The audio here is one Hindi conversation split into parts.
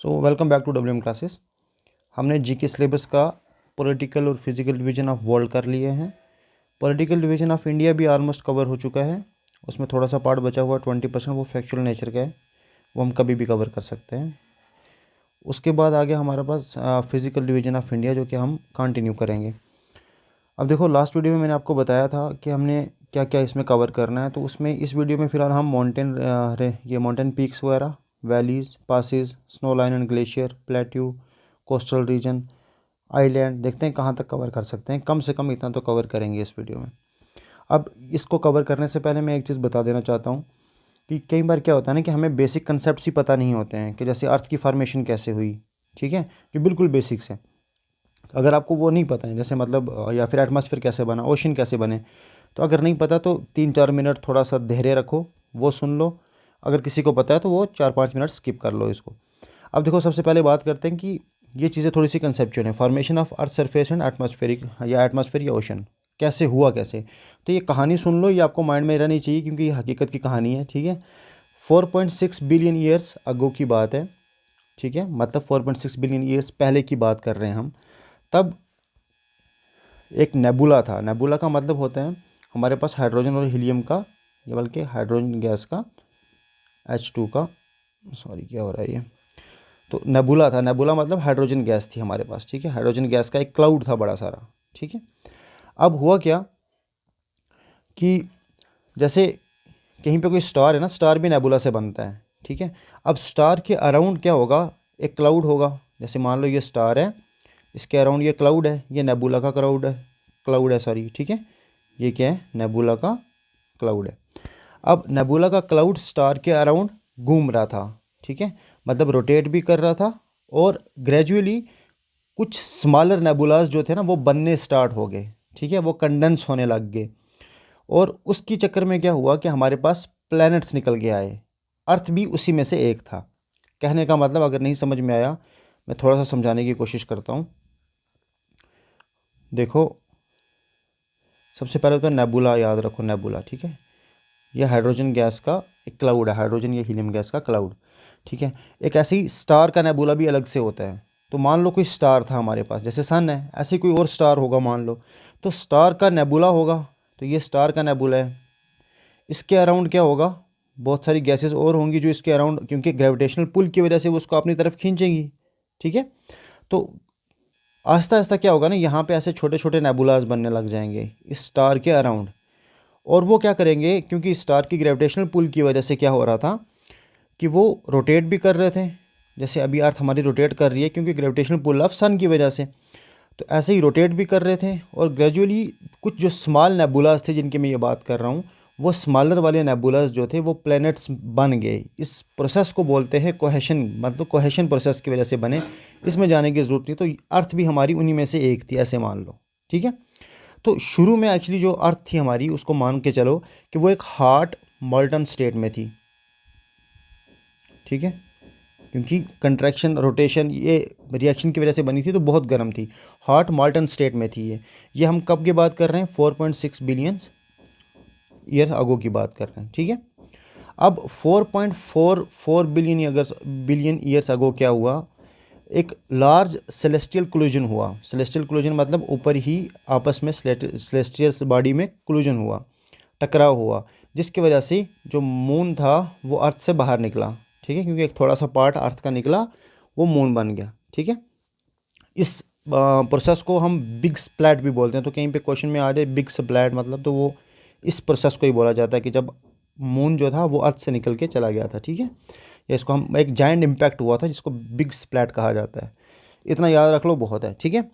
So welcome back to W M classes. हमने जीके सिलेबस का पॉलिटिकल और फिजिकल डिवीजन ऑफ वर्ल्ड कर लिए हैं। पॉलिटिकल डिवीजन ऑफ इंडिया भी ऑलमोस्ट कवर हो चुका है। उसमें थोड़ा सा पार्ट बचा हुआ 20%, वो फैक्चुअल नेचर का है, वो हम कभी भी कवर कर सकते हैं। उसके बाद आगे हमारे पास फिजिकल डिवीजन ऑफ इंडिया, जो कि हम कंटिन्यू करेंगे। अब देखो, लास्ट वीडियो में मैंने आपको बताया था कि हमने क्या क्या इसमें कवर करना है। तो उसमें इस वीडियो में फ़िलहाल हम माउंटेन पीक्स वगैरह, valleys, passes, snow line and glacier, plateau, coastal region, island देखते हैं कहाँ तक कवर कर सकते हैं। कम से कम इतना तो कवर करेंगे इस वीडियो में। अब इसको कवर करने से पहले मैं एक चीज़ बता देना चाहता हूँ कि कई बार क्या होता है ना कि हमें बेसिक कंसेप्ट ही पता नहीं होते हैं, कि जैसे अर्थ की फॉर्मेशन कैसे हुई, ठीक है, जो बिल्कुल बेसिक्स है। अगर आपको वो नहीं पता है, जैसे मतलब या फिर एटमॉस्फेयर कैसे बना, ओशन कैसे बने, तो अगर नहीं पता तो 3-4 मिनट थोड़ा सा धैर्य रखो, वो सुन लो। अगर किसी को पता है तो वो 4-5 मिनट स्किप कर लो इसको। अब देखो, सबसे पहले बात करते हैं कि ये चीज़ें थोड़ी सी कंसेप्चुअल है। Formation of earth surface and atmospheric या एटमॉस्फेयर या ओशन कैसे हुआ, कैसे। तो ये कहानी सुन लो, ये आपको माइंड में रहनी चाहिए, क्योंकि ये हकीकत की कहानी है, ठीक है। 4.6 बिलियन ईयर्स अगो की बात है, ठीक है, मतलब 4.6 बिलियन ईयर्स पहले की बात कर रहे हैं हम। तब एक नेबुला था। नेबुला का मतलब होता है हमारे पास हाइड्रोजन और हीलियम का, या बल्कि हाइड्रोजन गैस का, H2 का, सॉरी क्या हो रहा है ये, तो नेबुला था। नेबुला मतलब हाइड्रोजन गैस थी हमारे पास, ठीक है। हाइड्रोजन गैस का एक क्लाउड था बड़ा सारा, ठीक है। अब हुआ क्या कि जैसे कहीं पे कोई स्टार है ना, स्टार भी नेबुला से बनता है, ठीक है। अब स्टार के अराउंड क्या होगा, एक क्लाउड होगा। जैसे मान लो ये स्टार है, इसके अराउंड ये क्लाउड है, ये नेबुला का क्लाउड है सॉरी, ठीक है। ये क्या है, नेबुला का क्लाउड है। अब नेबुला का क्लाउड स्टार के अराउंड घूम रहा था, ठीक है, मतलब रोटेट भी कर रहा था। और ग्रेजुअली कुछ स्मॉलर नेबुलास जो थे ना, वो बनने स्टार्ट हो गए, ठीक है, वो कंडेंस होने लग गए। और उसकी चक्कर में क्या हुआ कि हमारे पास प्लैनेट्स निकल के आए। अर्थ भी उसी में से एक था। कहने का मतलब, अगर नहीं समझ में आया, मैं थोड़ा सा समझाने की कोशिश करता हूँ। देखो, सबसे पहले तो नेबुला याद रखो, नेबुला, ठीक है। यह हाइड्रोजन गैस का एक क्लाउड है, हाइड्रोजन या हीलियम गैस का क्लाउड, ठीक है। एक ऐसे ही स्टार का नेबुला भी अलग से होता है। तो मान लो कोई स्टार था हमारे पास, जैसे सन है, ऐसे कोई और स्टार होगा मान लो, तो स्टार का नेबुला होगा। तो ये स्टार का नेबुला है। इसके अराउंड क्या होगा, बहुत सारी गैसेस और होंगी जो इसके अराउंड, क्योंकि ग्रेविटेशनल पुल की वजह से वो उसको अपनी तरफ खींचेंगी, ठीक है। तो आहिस्ता आहिस्ता क्या होगा ना, यहाँ पे ऐसे छोटे छोटे नेबुलाज बनने लग जाएंगे इस स्टार के अराउंड। और वो क्या करेंगे, क्योंकि स्टार की ग्रेविटेशनल पुल की वजह से क्या हो रहा था कि वो रोटेट भी कर रहे थे। जैसे अभी अर्थ हमारी रोटेट कर रही है क्योंकि ग्रेविटेशनल पुल ऑफ सन की वजह से, तो ऐसे ही रोटेट भी कर रहे थे। और ग्रेजुअली कुछ जो स्मॉल नेबुलास थे जिनकी मैं ये बात कर रहा हूँ, वो स्मॉलर वाले नेबुलास जो थे वो प्लैनेट्स बन गए। इस प्रोसेस को बोलते हैं कोहेशन, मतलब कोहेशन प्रोसेस की वजह से बने। इसमें जाने की ज़रूरत नहीं। तो अर्थ भी हमारी उन्हीं में से एक थी, ऐसे मान लो, ठीक है। तो शुरू में एक्चुअली जो अर्थ थी हमारी, उसको मान के चलो कि वो एक हॉट मॉल्टन स्टेट में थी, ठीक है, क्योंकि कंट्रैक्शन रोटेशन ये रिएक्शन की वजह से बनी थी, तो बहुत गर्म थी, हॉट मॉल्टन स्टेट में थी ये हम कब की बात कर रहे हैं, 4.6 बिलियन ईयर अगो की बात कर रहे हैं, ठीक है। अब 4.44 बिलियन ईयर्स अगो क्या हुआ, एक लार्ज सेलेस्टियल क्लूजन हुआ। सेलेस्टियल क्लूजन मतलब ऊपर ही आपस में सेलेस्टियल बॉडी में क्लूजन हुआ, टकराव हुआ, जिसकी वजह से जो मून था वो अर्थ से बाहर निकला, ठीक है, क्योंकि एक थोड़ा सा पार्ट अर्थ का निकला, वो मून बन गया, ठीक है। इस प्रोसेस को हम बिग स्प्लैट भी बोलते हैं। तो कहीं पे क्वेश्चन में आ जाए बिग स्प्लैट मतलब, तो वो इस प्रोसेस को ही बोला जाता है कि जब मून जो था वो अर्थ से निकल के चला गया था, ठीक है। या इसको हम एक जायंट इम्पैक्ट हुआ था जिसको बिग स्प्लैट कहा जाता है। इतना याद रख लो, बहुत है, ठीक है।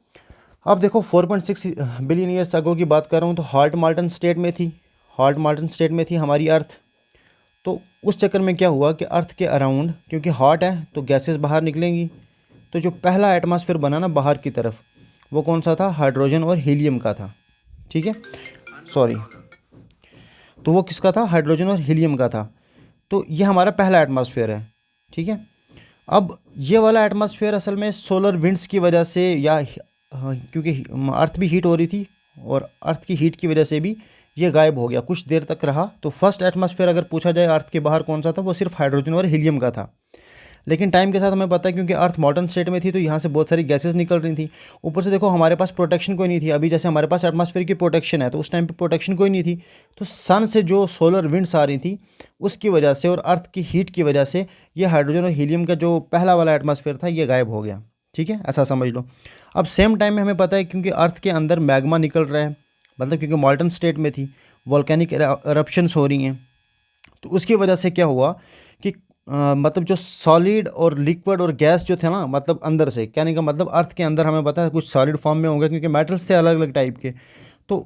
अब देखो, 4.6 बिलियन ईयर्स अगो की बात कर रहा हूँ, तो हॉट मॉल्टन स्टेट में थी, हॉट मॉल्टन स्टेट में थी हमारी अर्थ। तो उस चक्कर में क्या हुआ कि अर्थ के अराउंड, क्योंकि हॉट है तो गैसेस बाहर निकलेंगी, तो जो पहला एटमॉस्फेयर बना ना बाहर की तरफ, वो कौन सा था, हाइड्रोजन और हीलियम का था, ठीक है, सॉरी। तो वो किसका था, हाइड्रोजन और हीलियम का था। तो ये हमारा पहला एटमॉस्फेयर है, ठीक है। अब ये वाला एटमॉस्फेयर असल में सोलर विंड्स की वजह से, या क्योंकि अर्थ भी हीट हो रही थी, और अर्थ की हीट की वजह से भी ये गायब हो गया, कुछ देर तक रहा। तो फर्स्ट एटमॉस्फेयर अगर पूछा जाए अर्थ के बाहर कौन सा था, वो सिर्फ हाइड्रोजन और हीलियम का था। लेकिन टाइम के साथ हमें पता है क्योंकि अर्थ मॉडर्न स्टेट में थी तो यहाँ से बहुत सारी गैसेस निकल रही थी। ऊपर से देखो हमारे पास प्रोटेक्शन कोई नहीं थी। अभी जैसे हमारे पास एटमॉस्फेयर की प्रोटेक्शन है तो उस टाइम पे प्रोटेक्शन कोई नहीं थी। तो सन से जो सोलर विंड्स आ रही थी उसकी वजह से और अर्थ की हीट की वजह से ये हाइड्रोजन और हीलियम का जो पहला वाला एटमॉस्फेयर था ये गायब हो गया। ठीक है, ऐसा समझ लो। अब सेम टाइम में हमें पता है क्योंकि अर्थ के अंदर मैग्मा निकल रहा है, मतलब क्योंकि मॉल्टन स्टेट में थी, वॉल्केनिक eruptions हो रही हैं, तो उसकी वजह से क्या हुआ कि मतलब जो सॉलिड और लिक्विड और गैस जो थे ना, मतलब अंदर से, कहने का मतलब अर्थ के अंदर हमें पता है कुछ सॉलिड फॉर्म में होंगे क्योंकि मेटल्स थे अलग अलग टाइप के। तो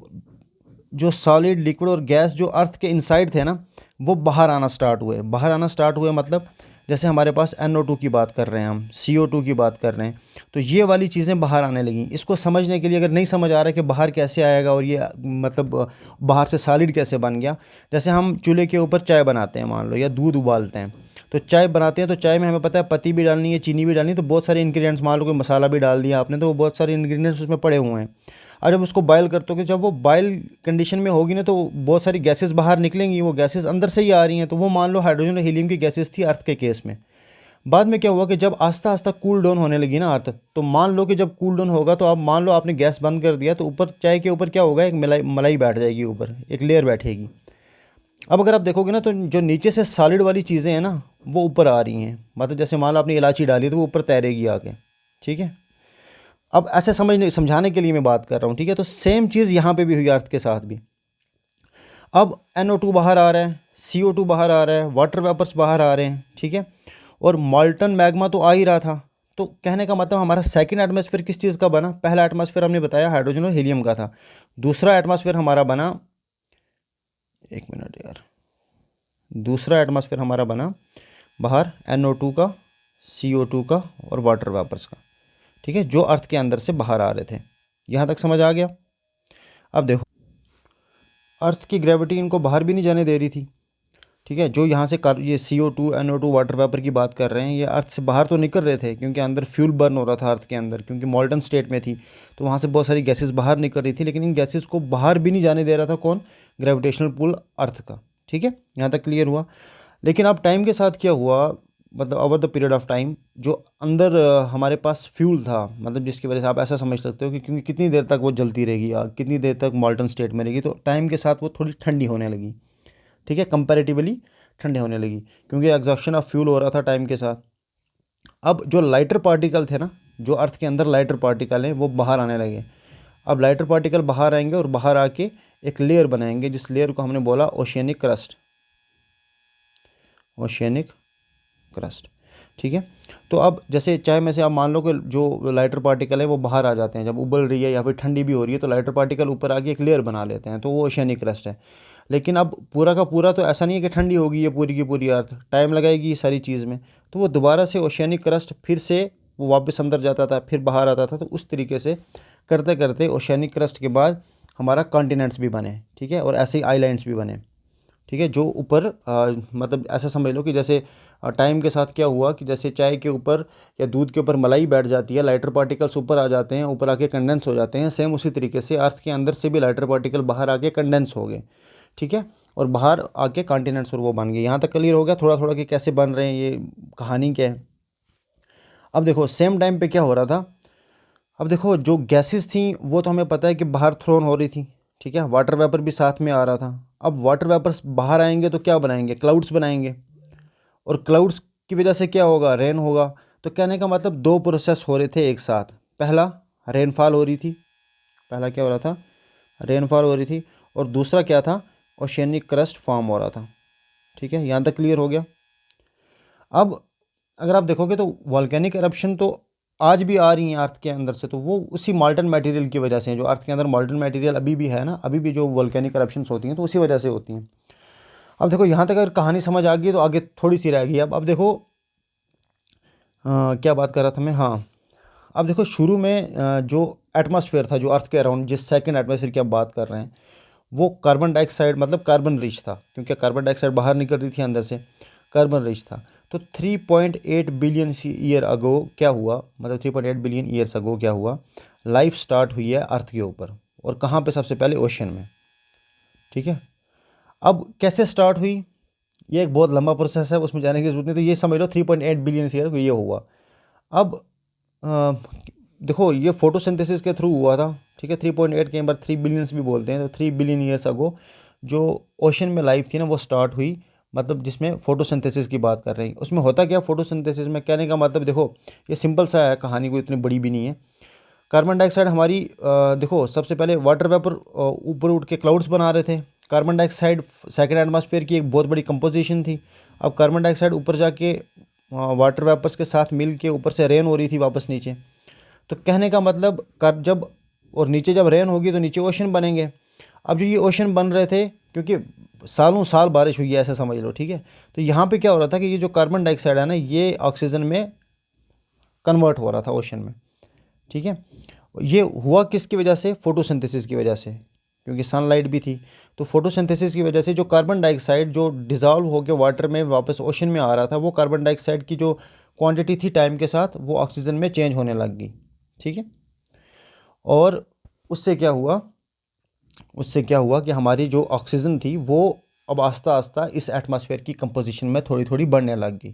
जो सॉलिड, लिक्विड और गैस जो अर्थ के इनसाइड थे ना, वो बाहर आना स्टार्ट हुए। बाहर आना स्टार्ट हुए मतलब जैसे हमारे पास NO2 की बात कर रहे हैं, हम CO2 की बात कर रहे हैं, तो ये वाली चीज़ें बाहर आने लगी। इसको समझने के लिए अगर नहीं समझ आ रहा है कि बाहर कैसे आएगा और ये मतलब बाहर से सॉलिड कैसे बन गया, जैसे हम चूल्हे के ऊपर चाय बनाते हैं मान लो, या दूध उबालते हैं, तो चाय बनाते हैं तो चाय में हमें पता है पत्ती भी डालनी है, चीनी भी डालनी है, तो बहुत सारे इंग्रेडिएंट्स, मान लो कोई मसाला भी डाल दिया आपने तो वो बहुत सारे इंग्रेडिएंट्स उसमें पड़े हुए हैं। और जब उसको बॉयल करते हो कि जब वो बॉयल कंडीशन में होगी ना तो बहुत सारी गैसेस बाहर निकलेंगी, वो गैसेस अंदर से ही आ रही हैं, तो वो मान लो हाइड्रोजन और हीलियम की गैसेस थी अर्थ के केस में। बाद में क्या हुआ कि जब आस्ता आस्ता कूल डाउन होने लगी ना अर्थ, तो मान लो कि जब कूल डाउन होगा तो आप मान लो आपने गैस बंद कर दिया तो ऊपर चाय के ऊपर क्या होगा, एक मलाई मलाई बैठ जाएगी, ऊपर एक लेयर बैठेगी। अब अगर आप देखोगे ना तो जो नीचे से सॉलिड वाली चीज़ें हैं ना वो ऊपर आ रही हैं, मतलब जैसे मान लो आपने इलायची डाली तो वो ऊपर तैरेगी आके। ठीक है, अब ऐसे समझाने के लिए मैं बात कर रहा हूँ। ठीक है, तो सेम चीज़ यहाँ पे भी हुई अर्थ के साथ भी। अब NO2 बाहर आ रहा है, CO2 बाहर आ रहा है, वाटर वेपर्स बाहर आ रहे हैं। ठीक है, और मॉल्टन मैग्मा तो आ ही रहा था। तो कहने का मतलब हमारा सेकंड एटमॉस्फेयर किस चीज़ का बना? पहला एटमॉस्फेयर हमने बताया हाइड्रोजन और हीलियम का था। दूसरा एटमॉस्फेयर हमारा बना, एक मिनट यार, दूसरा एटमॉस्फेयर हमारा बना बाहर NO2 का, CO2 का और वाटर वेपर्स का। ठीक है, जो अर्थ के अंदर से बाहर आ रहे थे। यहाँ तक समझ आ गया? अब देखो, अर्थ की ग्रेविटी इनको बाहर भी नहीं जाने दे रही थी। ठीक है, जो यहाँ से ये CO2, NO2 वाटर वेपर की बात कर रहे हैं, ये अर्थ से बाहर तो निकल रहे थे क्योंकि अंदर फ्यूल बर्न हो रहा था अर्थ के अंदर, क्योंकि मॉल्टन स्टेट में थी, तो वहाँ से बहुत सारी गैसेस बाहर निकल रही थी, लेकिन इन गैसेस को बाहर भी नहीं जाने दे रहा था कौन? ग्रेविटेशनल पुल अर्थ का। ठीक है, यहाँ तक क्लियर हुआ। लेकिन अब टाइम के साथ क्या हुआ, मतलब over the period of time, जो अंदर हमारे पास फ्यूल था, मतलब जिसकी वजह से आप ऐसा समझ सकते हो कि क्योंकि कितनी देर तक वो जलती रहेगी आग, कितनी देर तक मॉल्टन स्टेट में रहेगी, तो टाइम के साथ वो थोड़ी ठंडी होने लगी। ठीक है, कंपैरेटिवली ठंडे होने लगी क्योंकि एग्जॉशन ऑफ फ्यूल हो रहा था टाइम के साथ। अब जो लाइटर पार्टिकल थे ना, जो अर्थ के अंदर लाइटर पार्टिकल हैं, वो बाहर आने लगे। अब लाइटर पार्टिकल बाहर आएंगे और बाहर आके एक लेयर बनाएंगे, जिस लेयर को हमने बोला ओशियनिक क्रस्ट। Oceanic crust. ठीक है, तो अब जैसे चाय में से आप मान लो कि जो लाइटर पार्टिकल है वो बाहर आ जाते हैं, जब उबल रही है या फिर ठंडी भी हो रही है तो लाइटर पार्टिकल ऊपर आके एक लेयर बना लेते हैं, तो वो ओशियनिक क्रस्ट है। लेकिन अब पूरा का पूरा तो ऐसा नहीं है कि ठंडी होगी ये पूरी की पूरी अर्थ, टाइम लगाएगी ये सारी चीज़ में, तो वो दोबारा से ओशियनिक क्रस्ट फिर से वो वापस अंदर जाता था, फिर बाहर आता था, तो उस तरीके से करते करते ओशियनिक क्रस्ट के बाद हमारा कॉन्टिनेंट्स भी बने। ठीक है, और ऐसे ही आइलैंड्स भी बने। ठीक है, जो ऊपर मतलब ऐसा समझ लो कि जैसे टाइम के साथ क्या हुआ कि जैसे चाय के ऊपर या दूध के ऊपर मलाई बैठ जाती है, लाइटर पार्टिकल्स ऊपर आ जाते हैं, ऊपर आके कंडेंस हो जाते हैं, सेम उसी तरीके से अर्थ के अंदर से भी लाइटर पार्टिकल बाहर आके कंडेंस हो गए। ठीक है, और बाहर आके कॉन्टिनेंट्स और वो बन गए। यहाँ तक क्लियर हो गया थोड़ा थोड़ा कि कैसे बन रहे हैं, ये कहानी क्या है। अब देखो सेम टाइम पे क्या हो रहा था। अब देखो जो गैसेस थी वो तो हमें पता है कि बाहर थ्रोन हो रही थी। ठीक है, वाटर वेपर भी साथ में आ रहा था। अब वाटर वेपर्स बाहर आएंगे तो क्या बनाएंगे? क्लाउड्स बनाएंगे, और क्लाउड्स की वजह से क्या होगा? रेन होगा। तो कहने का मतलब दो प्रोसेस हो रहे थे एक साथ। पहला रेनफॉल हो रही थी, पहला क्या हो रहा था? रेनफॉल हो रही थी, और दूसरा क्या था? ओशियनिक क्रस्ट फॉर्म हो रहा था। ठीक है, यहाँ तक क्लियर हो गया। अब अगर आप देखोगे तो वॉल्केनिक eruption तो आज भी आ रही हैं अर्थ के अंदर से, तो वो उसी मॉल्टन मटेरियल की वजह से हैं। जो अर्थ के अंदर मॉल्टन मटेरियल अभी भी है ना, अभी भी जो वॉल्केनिक eruptions होती हैं तो उसी वजह से होती हैं। अब देखो यहाँ तक अगर कहानी समझ आ गई तो आगे थोड़ी सी रह गई। अब देखो क्या बात कर रहा था मैं, हाँ। अब देखो शुरू में जो एटमॉस्फेयर था जो अर्थ के अराउंड, जिस सेकंड एटमॉस्फेयर की आप बात कर रहे हैं, वो कार्बन डाइऑक्साइड मतलब कार्बन रिच था, क्योंकि कार्बन डाइऑक्साइड बाहर निकल रही थी अंदर से, कार्बन रिच था। तो 3.8 बिलियन ईयर अगो क्या हुआ, मतलब 3.8 बिलियन ईयर्स अगो क्या हुआ? लाइफ स्टार्ट हुई है अर्थ के ऊपर, और कहाँ पे? सबसे पहले ओशन में। ठीक है, अब कैसे स्टार्ट हुई ये एक बहुत लंबा प्रोसेस है, उसमें जाने की जरूरत नहीं। तो ये समझ लो 3.8 बिलियन ईयर ये हुआ। अब अ, देखो ये फोटोसिंथेसिस के थ्रू हुआ था, ठीक है। 3.8 के बार 3 बिलियंस भी बोलते हैं, तो 3 बिलियन ईयर्स अगो जो ओशन में लाइफ थी ना वो स्टार्ट हुई, मतलब जिसमें फोटोसिंथेसिस की बात कर रहे हैं। उसमें होता क्या फोटोसिंथेसिस में, कहने का मतलब देखो ये सिंपल सा है, कहानी कोई इतनी बड़ी भी नहीं है। कार्बन डाइऑक्साइड हमारी देखो सबसे पहले वाटर वेपर ऊपर उठ के क्लाउड्स बना रहे थे। कार्बन डाइऑक्साइड सेकंड एटमॉस्फेयर की एक बहुत बड़ी कंपोजिशन थी। अब कार्बन डाइऑक्साइड ऊपर जाके वाटर वेपर्स के साथ मिल के ऊपर से रेन हो रही थी वापस नीचे। तो कहने का मतलब कर जब और नीचे जब रेन होगी तो नीचे ओशन बनेंगे। अब जो ये ओशन बन रहे थे, क्योंकि सालों साल बारिश हुई है ऐसा समझ लो, ठीक है। तो यहाँ पे क्या हो रहा था कि ये जो कार्बन डाइऑक्साइड है ना ये ऑक्सीजन में कन्वर्ट हो रहा था ओशन में, ठीक है। ये हुआ किसकी वजह से, फोटोसिंथेसिस की वजह से, क्योंकि सनलाइट भी थी। तो फोटोसिंथेसिस की वजह से जो कार्बन डाइऑक्साइड जो डिज़ोल्व होकर वाटर में वापस ओशन में आ रहा था, वो कार्बन डाइऑक्साइड की जो क्वांटिटी थी टाइम के साथ वो ऑक्सीजन में चेंज होने लग गई, ठीक है। और उससे क्या हुआ, उससे क्या हुआ कि हमारी जो ऑक्सीजन थी वो अब आस्ता आस्ता इस एटमॉस्फेयर की कंपोजिशन में थोड़ी थोड़ी बढ़ने लग गई।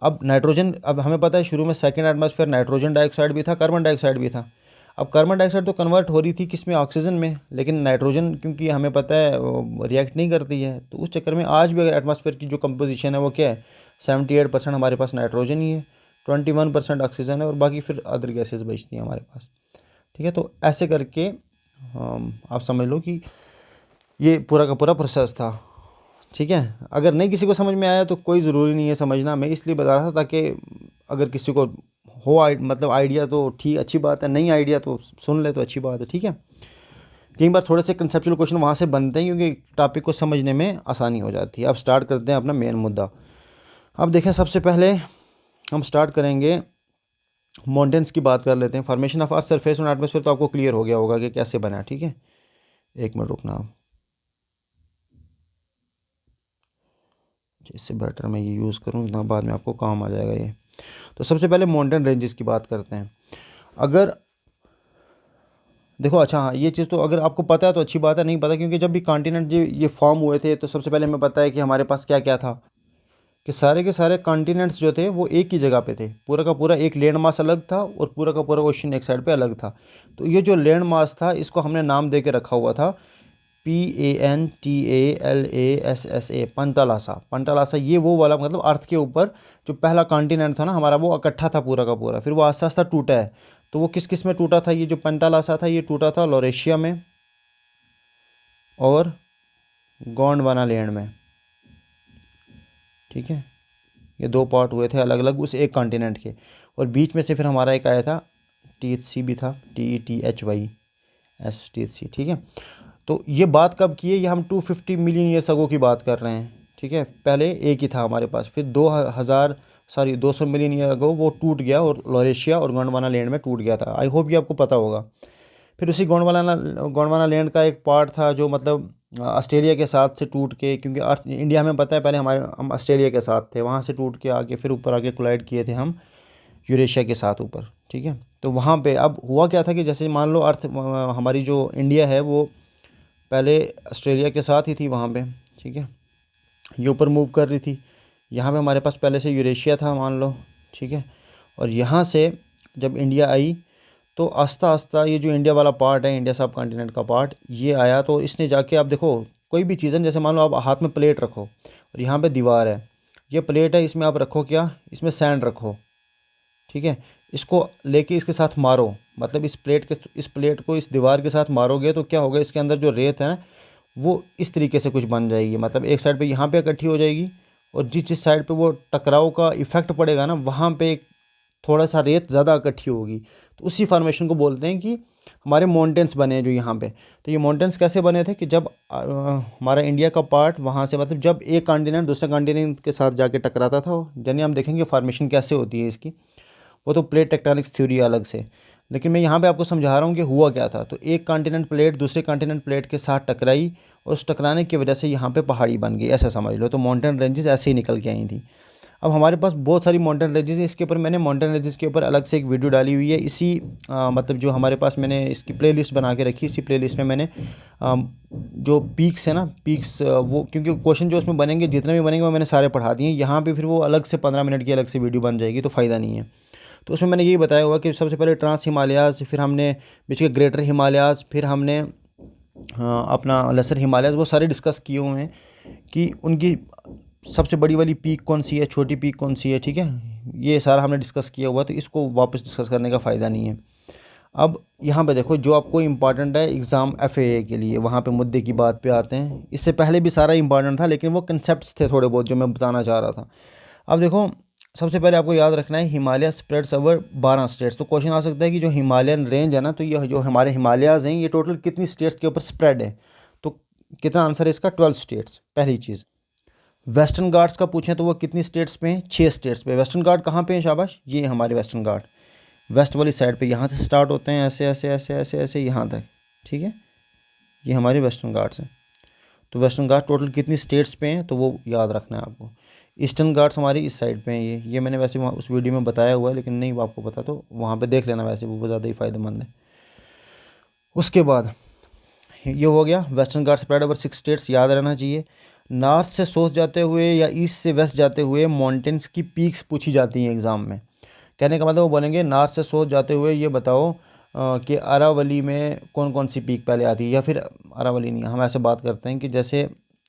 अब नाइट्रोजन, अब हमें पता है शुरू में सेकंड एटमॉस्फेयर नाइट्रोजन डाइऑक्साइड भी था, कार्बन डाइऑक्साइड भी था। अब कार्बन डाइऑक्साइड तो कन्वर्ट हो रही थी किस में, ऑक्सीजन में, लेकिन नाइट्रोजन क्योंकि हमें पता है रिएक्ट नहीं करती है, तो उस चक्कर में आज भी अगर एटमॉस्फेयर की जो कंपोजिशन है वो क्या है, 78% हमारे पास नाइट्रोजन ही है, 21% ऑक्सीजन है, और बाकी फिर अदर गैसेज बचती हैं हमारे पास, ठीक है। तो ऐसे करके आप समझ लो कि ये पूरा का पूरा प्रोसेस था, ठीक है। अगर नहीं किसी को समझ में आया तो कोई ज़रूरी नहीं है समझना, मैं इसलिए बता रहा था ताकि अगर किसी को हो मतलब आइडिया तो ठीक अच्छी बात है, नहीं आइडिया तो सुन ले तो अच्छी बात है, ठीक है। कई बार थोड़े से कंसेप्चुअल क्वेश्चन वहाँ से बनते हैं क्योंकि टॉपिक को समझने में आसानी हो जाती है। अब स्टार्ट करते हैं अपना मेन मुद्दा। अब देखें सबसे पहले हम स्टार्ट करेंगे माउंटेन्स की बात कर लेते हैं। फॉर्मेशन ऑफ अर्थ सरफेस और एटमॉस्फेयर तो आपको क्लियर हो गया होगा कि कैसे बना, ठीक है। एक मिनट रुकना आप, इससे बेटर मैं ये यूज़ करूँ ना, बाद में आपको काम आ जाएगा ये। तो सबसे पहले माउंटेन रेंजेस की बात करते हैं। अगर देखो अच्छा हाँ ये चीज़ तो अगर आपको पता है तो अच्छी बात है, नहीं पता क्योंकि जब भी कॉन्टिनेंट जो ये फॉर्म हुए थे तो सबसे पहले हमें पता है कि हमारे पास क्या क्या था, कि सारे के सारे कॉन्टिनेंट्स जो थे वो एक ही जगह पे थे, पूरा का पूरा एक लैंड मास अलग था और पूरा का पूरा ओशन एक साइड पे अलग था। तो ये जो लैंड मास था इसको हमने नाम दे के रखा हुआ था PANTALASSA, पंटालासा। पंटालासा ये वो वाला मतलब अर्थ के ऊपर जो पहला कॉन्टिनेंट था ना हमारा वो इकट्ठा था पूरा का पूरा, फिर वो आस्ता आस्ता टूटा है। तो वो किस किस में टूटा था, ये जो पंटालासा था ये टूटा था लॉरेशिया में और गोंडवाना लैंड में, ठीक है। ये दो पार्ट हुए थे अलग अलग उस एक कॉन्टिनेंट के, और बीच में से फिर हमारा एक आया था THC भी था, TETHYS THC, ठीक है। तो ये बात कब की है, ये हम 250 मिलियन ईयर्स अगो की बात कर रहे हैं, ठीक है। पहले एक ही था हमारे पास, फिर 200 मिलियन ईयर अगो वो टूट गया और लॉरेशिया और गोंडवाना लैंड में टूट गया था। आई होप ये आपको पता होगा। फिर उसी गोंडवाना लैंड का एक पार्ट था जो मतलब ऑस्ट्रेलिया के साथ से टूट के, क्योंकि अर्थ इंडिया में पता है पहले हम ऑस्ट्रेलिया के साथ थे, वहाँ से टूट के आके फिर ऊपर आके कोलाइड किए थे हम यूरेशिया के साथ ऊपर, ठीक है। तो वहाँ पे अब हुआ क्या था कि जैसे मान लो अर्थ हमारी जो इंडिया है वो पहले ऑस्ट्रेलिया के साथ ही थी वहाँ पे, ठीक है। ये ऊपर मूव कर रही थी, यहाँ पे हमारे पास पहले से यूरेशिया था मान लो, ठीक है। और यहाँ से जब इंडिया आई तो आस्ता आस्ता ये जो इंडिया वाला पार्ट है, इंडिया सब कॉन्टिनेंट का पार्ट ये आया, तो इसने जाके आप देखो कोई भी चीज़ है, जैसे मान लो आप हाथ में प्लेट रखो और यहाँ पे दीवार है, ये प्लेट है, इसमें आप रखो क्या, इसमें सैंड रखो, ठीक है। इसको लेके इसके साथ मारो, मतलब इस प्लेट को इस दीवार के साथ मारोगे तो क्या होगा, इसके अंदर जो रेत है ना वो इस तरीके से कुछ बन जाएगी, मतलब एक साइड पे यहाँ पे इकट्ठी हो जाएगी और जिस जिस साइड पे वो टकराव का इफेक्ट पड़ेगा ना वहाँ पे थोड़ा सा रेत ज़्यादा इकट्ठी होगी। तो उसी फॉर्मेशन को बोलते हैं कि हमारे माउंटेन्स बने हैं जो यहाँ पे। तो ये माउंटेन्स कैसे बने थे कि जब हमारा इंडिया का पार्ट वहाँ से मतलब जब एक कॉन्टिनेंट दूसरे कॉन्टिनेंट के साथ जाके टकराता था, यानी हम देखेंगे फॉर्मेशन कैसे होती है इसकी, वो तो प्लेट टेक्टोनिक्स थ्योरी अलग से, लेकिन मैं यहाँ पे आपको समझा रहा हूँ कि हुआ क्या था। तो एक कॉन्टिनेंट प्लेट दूसरे कॉन्टिनेंट प्लेट के साथ टकराई और उस टकराने की वजह से यहाँ पे पहाड़ी बन गई, ऐसा समझ लो। तो माउंटेन रेंजेस ऐसे ही निकल के आई थी। अब हमारे पास बहुत सारी माउंटेन रेंजेस हैं, इसके ऊपर मैंने माउंटेन रेंजेस के ऊपर अलग से एक वीडियो डाली हुई है। इसी मतलब जो हमारे पास मैंने इसकी प्लेलिस्ट बना के रखी, इसी प्लेलिस्ट में मैंने जो पीक्स है ना, पीक्स वो, क्योंकि क्वेश्चन जो उसमें बनेंगे जितने भी बनेंगे वो मैंने सारे पढ़ा दिए। यहाँ पे फिर वो अलग से 15 मिनट की अलग से वीडियो बन जाएगी, तो फ़ायदा नहीं है। तो उसमें मैंने यही बताया हुआ कि सबसे पहले ट्रांस हिमालयाज़, फिर हमने बेसिकली ग्रेटर हिमालयाज़, फिर हमने अपना लेसर हिमालयाज़, वो सारे डिस्कस किए हुए हैं कि उनकी सबसे बड़ी वाली पीक कौन सी है, छोटी पीक कौन सी है, ठीक है। ये सारा हमने डिस्कस किया हुआ, तो इसको वापस डिस्कस करने का फ़ायदा नहीं है। अब यहाँ पे देखो, जो आपको इम्पॉर्टेंट है एग्ज़ाम FAA के लिए, वहाँ पे मुद्दे की बात पे आते हैं। इससे पहले भी सारा इम्पॉर्टेंट था, लेकिन वो कंसेप्ट्स थे थोड़े बहुत जो मैं बताना चाह रहा था। अब देखो, सबसे पहले आपको याद रखना है हिमालय स्प्रेड्स ओवर 12 स्टेट्स। तो क्वेश्चन आ सकता है कि जो हिमालयन रेंज है ना, तो ये जो हमारे हिमालयाज़ हैं, ये टोटल कितनी स्टेट्स के ऊपर स्प्रेड है। तो कितना आंसर है इसका, 12 स्टेट्स, पहली चीज़। वेस्टर्न घाट्स का पूछें तो वो कितनी स्टेट्स पे हैं, 6 स्टेट्स पे। वेस्टर्न घाट कहाँ पे हैं, शाबाश, ये हमारे वेस्टर्न घाट वेस्ट वाली साइड पे, यहाँ से स्टार्ट होते हैं ऐसे ऐसे ऐसे ऐसे ऐसे यहाँ तक, ठीक है। ये हमारे वेस्टर्न घाट्स हैं। तो वेस्टर्न घाट टोटल कितनी स्टेट्स पे हैं, तो वो याद रखना है आपको। ईस्टर्न घाट्स हमारी इस साइड पे हैं। ये मैंने वैसे वहाँ उस वीडियो में बताया हुआ है, लेकिन नहीं वो आपको पता तो वहाँ पे देख लेना, वैसे वो ज़्यादा ही फ़ायदेमंद है। उसके बाद ये हो गया वेस्टर्न घाट स्प्रेड ओवर 6 स्टेट्स, याद रहना चाहिए। नॉर्थ से साउथ जाते हुए या ईस्ट से वेस्ट जाते हुए माउंटेन्स की पीक्स पूछी जाती हैं एग्ज़ाम में। कहने का मतलब वो बोलेंगे नॉर्थ से साउथ जाते हुए ये बताओ कि अरावली में कौन कौन सी पीक पहले आती है, या फिर अरावली नहीं, हम ऐसे बात करते हैं कि जैसे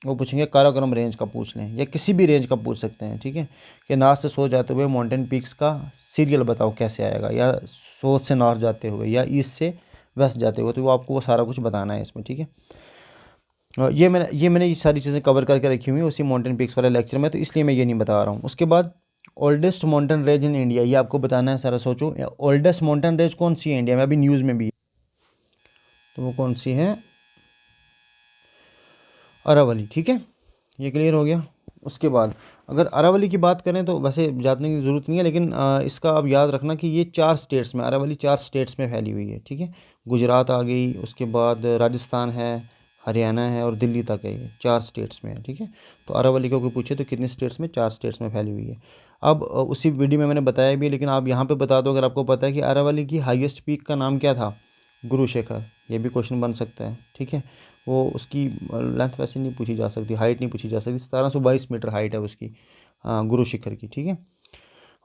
वो पूछेंगे काराकोरम रेंज का पूछ लें, या किसी भी रेंज का पूछ सकते हैं, ठीक है, कि नॉर्थ से साउथ जाते हुए माउंटेन पीक्स का सीरियल बताओ कैसे आएगा, या साउथ से नॉर्थ जाते हुए या ईस्ट से वेस्ट जाते हुए, तो वो आपको वो सारा कुछ बताना है इसमें, ठीक है। ये सारी चीज़ें कवर करके रखी हुई हैं उसी माउंटेन पीक्स वाले लेक्चर में, तो इसलिए मैं ये नहीं बता रहा हूँ। उसके बाद oldest mountain range in India, ये आपको बताना है सारा। सोचो ओल्डेस्ट माउंटेन रेंज कौन सी है इंडिया में, अभी न्यूज़ में भी है, तो वो कौन सी है, अरावली, ठीक है। ये क्लियर हो गया। उसके बाद अगर अरावली की बात करें तो वैसे जानने की ज़रूरत नहीं है, लेकिन इसका अब याद रखना कि ये 4 स्टेट्स में, अरावली 4 स्टेट्स में फैली हुई है, ठीक है। गुजरात आ गई, उसके बाद राजस्थान है, हरियाणा है और दिल्ली तक है, ये 4 स्टेट्स में है, ठीक है। तो अरावली को कोई पूछे तो कितने स्टेट्स में, 4 स्टेट्स में फैली हुई है। अब उसी वीडियो में मैंने बताया भी, लेकिन आप यहाँ पे बता दो अगर आपको पता है कि अरावली की हाईएस्ट पीक का नाम क्या था, गुरु शिखर। ये भी क्वेश्चन बन सकता है, ठीक है। वो उसकी लेंथ वैसे नहीं पूछी जा सकती, हाइट नहीं पूछी जा सकती, 1722 मीटर हाइट है उसकी, गुरु शिखर की, ठीक है।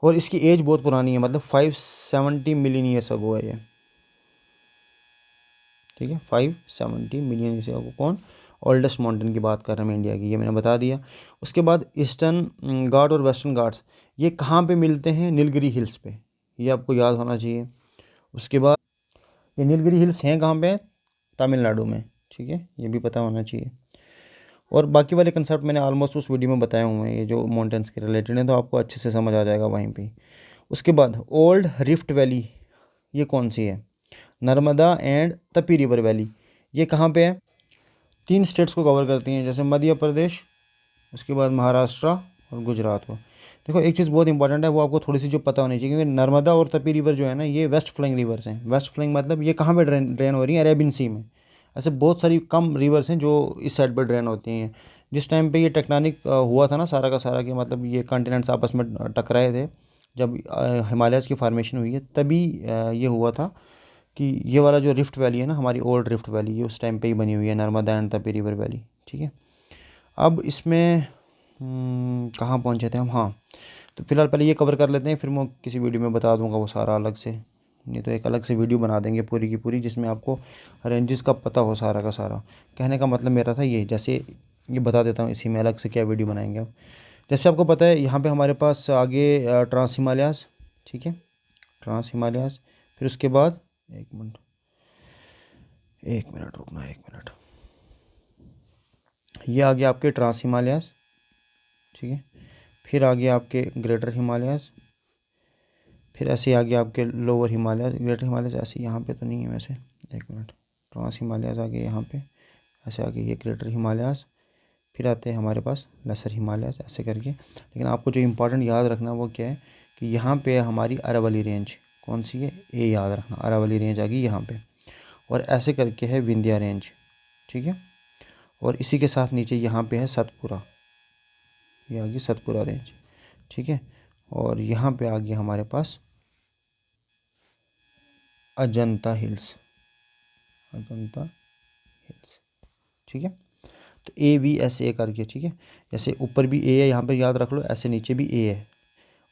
और इसकी एज बहुत पुरानी है, मतलब 570 मिलियन ईयर्स अगो है ये, ठीक है। 570 मिलियन ईयर्स अगो। कौन, ओल्डेस्ट माउंटेन की बात कर रहे हैं हम इंडिया की, ये मैंने बता दिया। उसके बाद ईस्टर्न घाट और वेस्टर्न घाट्स ये कहाँ पे मिलते हैं, नीलगिरी हिल्स पे, ये आपको याद होना चाहिए। उसके बाद ये नीलगिरी हिल्स हैं कहाँ पे, तमिलनाडु में, ठीक है, ये भी पता होना चाहिए। और बाकी वाले कंसेप्ट मैंने ऑलमोस्ट उस वीडियो में बताए हुए हैं, ये जो माउंटेन्स के रिलेटेड हैं, तो आपको अच्छे से समझ आ जाएगा वहीं पे। उसके बाद ओल्ड रिफ्ट वैली, ये कौन सी है, नर्मदा एंड तपी रिवर वैली, ये कहाँ पे है, 3 स्टेट्स को कवर करती हैं, जैसे मध्य प्रदेश, उसके बाद महाराष्ट्र और गुजरात को। देखो एक चीज़ बहुत इंपॉर्टेंट है, वो आपको थोड़ी सी जो पता होनी चाहिए, क्योंकि नर्मदा और तपी रिवर जो है ना, ये वेस्ट फ्लोइंग रिवर्स हैं। वेस्ट फ्लोइंग मतलब ये कहाँ पे ड्रेन हो रही है, अरेबियन सी में। ऐसे बहुत सारी कम रिवर्स हैं जो इस साइड पर ड्रेन होती हैं। जिस टाइम पे ये टेक्टोनिक हुआ था ना सारा का सारा, कि मतलब ये कॉन्टिनेंट्स आपस में टकराए थे, जब हिमालयाज़ की फॉर्मेशन हुई है, तभी ये हुआ था कि ये वाला जो रिफ्ट वैली है ना, हमारी ओल्ड रिफ्ट वैली, ये उस टाइम पे ही बनी हुई है, नर्मदा एंड तपी रिवर वैली, ठीक है। अब इसमें कहाँ पहुँचे थे हम, हाँ, तो फिलहाल पहले ये कवर कर लेते हैं, फिर मैं किसी वीडियो में बता दूंगा वो सारा अलग से। नहीं तो एक अलग से वीडियो बना देंगे पूरी की पूरी, जिसमें आपको रेंजेस का पता हो सारा का सारा। कहने का मतलब मेरा था ये, जैसे ये बता देता हूँ इसी में अलग से क्या वीडियो बनाएंगे अब। जैसे आपको पता है यहाँ पे हमारे पास आगे ट्रांस हिमालयाज़, ठीक है, ट्रांस हिमालयाज़। फिर उसके बाद एक मिनट रुकना, एक मिनट, ये आ गया आपके ट्रांस हिमालयाज़, ठीक है। फिर आ गया आपके ग्रेटर हिमालयाज़, फिर ऐसे आ गया आपके लोअर हिमालयाज़, ग्रेटर हिमालयाज़ ऐसे यहाँ पे तो नहीं है वैसे, एक मिनट, ट्रांस हिमालयाज़ आ गए यहाँ पे, ऐसे आ गए ये ग्रेटर हिमालयाज़। फिर आते हैं हमारे पास लेसर हिमालयाज़, ऐसे करके। लेकिन आपको जो इंपॉर्टेंट याद रखना वो क्या है कि यहाँ पे हमारी अरावली रेंज कौन सी है, ए याद रखना, अरावली रेंज आ गई यहाँ पे। और ऐसे करके है विंध्या रेंज, ठीक है। और इसी के साथ नीचे यहाँ पे है सतपुरा, ये आ गई सतपुरा रेंज। ठीक है। और यहाँ पे आ गया हमारे पास अजंता हिल्स, अजंता हिल्स, ठीक है। तो AVSA करके, ठीक है। जैसे ऊपर भी ए है, यहाँ पे याद रख लो, ऐसे नीचे भी ए है,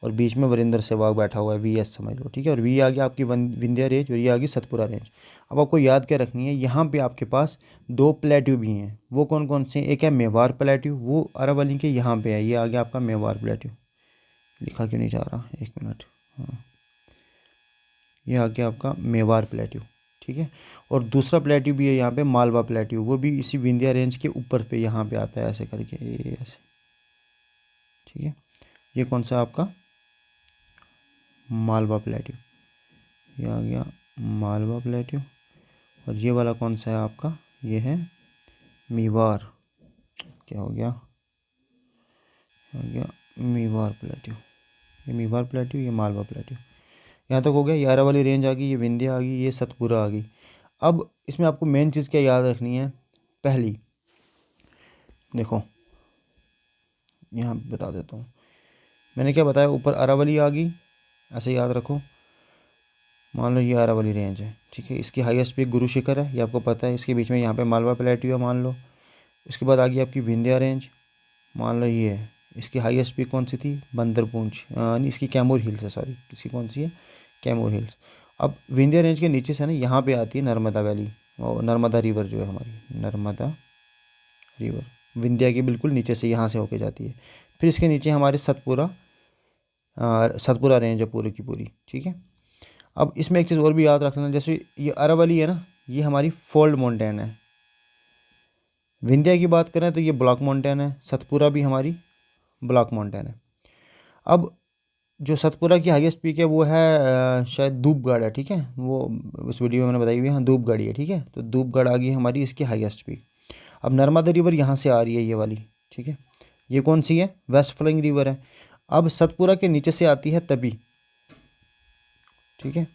और बीच में वरिंदर सहवाग बैठा हुआ है, VS समझ लो, ठीक है। और वी आ गया आपकी विंध्या रेंज, और ये आ गई सतपुरा रेंज। अब आपको याद क्या रखनी है, यहाँ पे आपके पास 2 प्लेट्यू भी हैं। वो कौन कौन से हैं? एक है मेवार प्लेट्यू, वो अरावली के यहाँ पे है, ये आ गया आपका मेवार प्लेट्यू। लिखा क्यों नहीं जा रहा, 1 मिनट, हाँ, ये आ गया आपका मेवार प्लेट्यू, ठीक है। और दूसरा प्लेट्यू भी है यहाँ पे, मालवा प्लेट्यू, वो भी इसी विंध्या रेंज के ऊपर पे यहाँ पे आता है, ऐसे करके, ये ऐसे, ठीक है। ये कौन सा आपका मालवा प्लेट्यू, ये आ गया मालवा प्लेट्यू। और ये वाला कौन सा है आपका, ये है मेवार, क्या हो गया, आ गया मेवार प्लेट्यू, ये मेवार प्लेट्यू, ये मालवा प्लेट्यू। यहाँ तक हो गया। ये अरावली रेंज आ गई, ये विंध्या आ गई, ये सतपुरा आ गई। अब इसमें आपको मेन चीज़ क्या याद रखनी है, पहली देखो, यहाँ बता देता हूँ, मैंने क्या बताया, ऊपर अरावली आ गई, ऐसे याद रखो। मान लो ये अरावली रेंज है, ठीक है। इसकी हाईएस्ट पीक गुरु शिखर है, ये आपको पता है। इसके बीच में यहाँ पे मालवा प्लेट्यू है, मान लो। उसके बाद आ गई आपकी विंध्या रेंज, मान लो ये है। इसकी हाईएस्ट पीक कौन सी थी, बंदरपूंछ, नहीं, इसकी कैमूर हिल्स है, सॉरी, किसी कौन सी है, कैमूर हिल्स। अब विंध्या रेंज के नीचे से ना यहाँ पे आती है नर्मदा वैली, और नर्मदा रिवर जो है हमारी, नर्मदा रिवर विंध्या के बिल्कुल नीचे से यहाँ से होके जाती है। फिर इसके नीचे हमारे सतपुरा, सतपुरा रेंज है पूरी की पूरी, ठीक है। अब इसमें एक चीज़ और भी याद रखना, जैसे ये अरावली है ना, ये हमारी फोल्ड माउंटेन है। विंध्या की बात करें तो ये ब्लॉक माउंटेन है, सतपुरा भी हमारी ब्लॉक माउंटेन है। अब जो सतपुरा की हाईएस्ट पीक है वो है शायद धूपगढ़ है, ठीक है। वो उस वीडियो में मैंने बताई हुई है, हाँ धूपगढ़ ही है, ठीक है। तो धूपगढ़ आ गई हमारी इसकी हाईएस्ट पीक। अब नर्मदा रिवर यहाँ से आ रही है, ये वाली, ठीक है। ये कौन सी है, वेस्ट फ्लोइंग रिवर है। अब सतपुरा के नीचे से आती है तपी, ठीक है।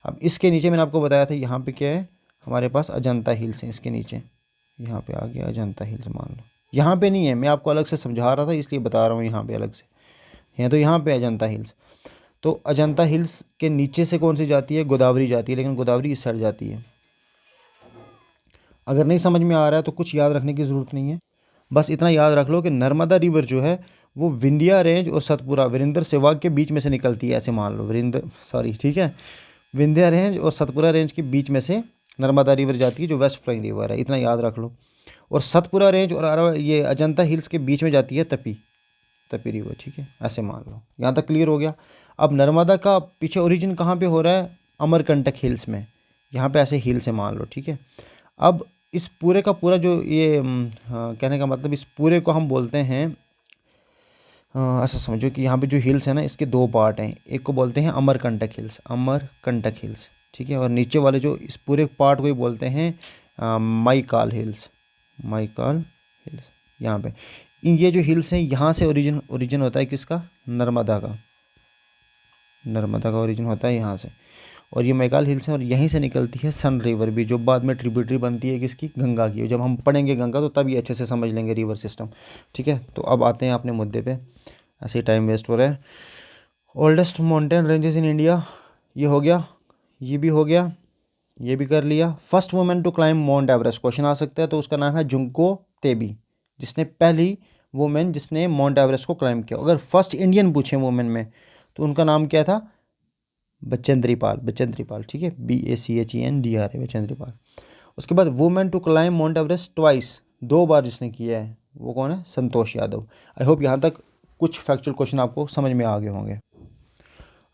अब इसके नीचे मैंने आपको बताया था यहाँ पे क्या है, हमारे पास अजंता हिल्स है। इसके नीचे यहाँ पे आ गया अजंता हिल्स, मान लो यहाँ पे नहीं है, मैं आपको अलग से समझा रहा था इसलिए बता रहा हूँ यहाँ पे अलग से, यहाँ तो यहाँ पे अजंता हिल्स। तो अजंता हिल्स के नीचे से कौन सी जाती है, गोदावरी जाती है, लेकिन गोदावरी इस साइड जाती है। अगर नहीं समझ में आ रहा है तो कुछ याद रखने की ज़रूरत नहीं है, बस इतना याद रख लो कि नर्मदा रिवर जो है वो विंध्या रेंज और सतपुरा वीरेंद्र सहवाग के बीच में से निकलती है, ऐसे मान लो, ठीक है, विंध्या रेंज और सतपुरा रेंज के बीच में से नर्मदा रिवर जाती है, जो वेस्ट फ्लोइंग रिवर है, इतना याद रख लो। और सतपुरा रेंज और ये अजंता हिल्स के बीच में जाती है तपी, तपी रिवर, ठीक है, ऐसे मान लो। यहाँ तक क्लियर हो गया। अब नर्मदा का पीछे ओरिजिन कहाँ पे हो रहा है, अमरकंटक हिल्स में, यहाँ पे ऐसे हिल्स है मान लो, ठीक है। अब इस पूरे का पूरा जो ये हाँ, कहने का मतलब इस पूरे को हम बोलते हैं, ऐसा समझो कि यहाँ पे जो हिल्स है ना, इसके 2 पार्ट हैं। एक को बोलते हैं अमरकंटक हिल्स, अमरकंटक हिल्स, ठीक है। और नीचे वाले जो इस पूरे पार्ट को ही बोलते हैं माइकाल हिल्स, माइकाल हिल्स। यहाँ पे ये जो हिल्स हैं, यहाँ से ओरिजिन होता है किसका, नर्मदा का, नर्मदा का ओरिजिन होता है यहाँ से। और ये मैकाल हिल्स है, और यहीं से निकलती है सन रिवर भी, जो बाद में ट्रिब्यूटरी बनती है किसकी, गंगा की। जब हम पढ़ेंगे गंगा तो तब ये अच्छे से समझ लेंगे रिवर सिस्टम, ठीक है। तो अब आते हैं अपने मुद्दे पे, ऐसे ही टाइम वेस्ट हो रहा है। Oldest mountain ranges in India, ये हो गया, ये भी हो गया, ये भी कर लिया। First women to climb Mount Everest, question आ सकता है, तो उसका नाम है जुंको तेबी, जिसने पहली वुमेन जिसने माउंट एवरेस्ट को क्लाइम किया। अगर फर्स्ट इंडियन पूछे वुमेन में तो उनका नाम क्या था, बचेंद्री पाल, बचेंद्री पाल, ठीक है, BACHENDRA, बचेंद्री पाल। उसके बाद women to climb Mount Everest twice, 2 बार जिसने किया है वो कौन है, संतोष यादव। आई होप यहाँ तक कुछ फैक्चुअल क्वेश्चन आपको समझ में आ गए होंगे।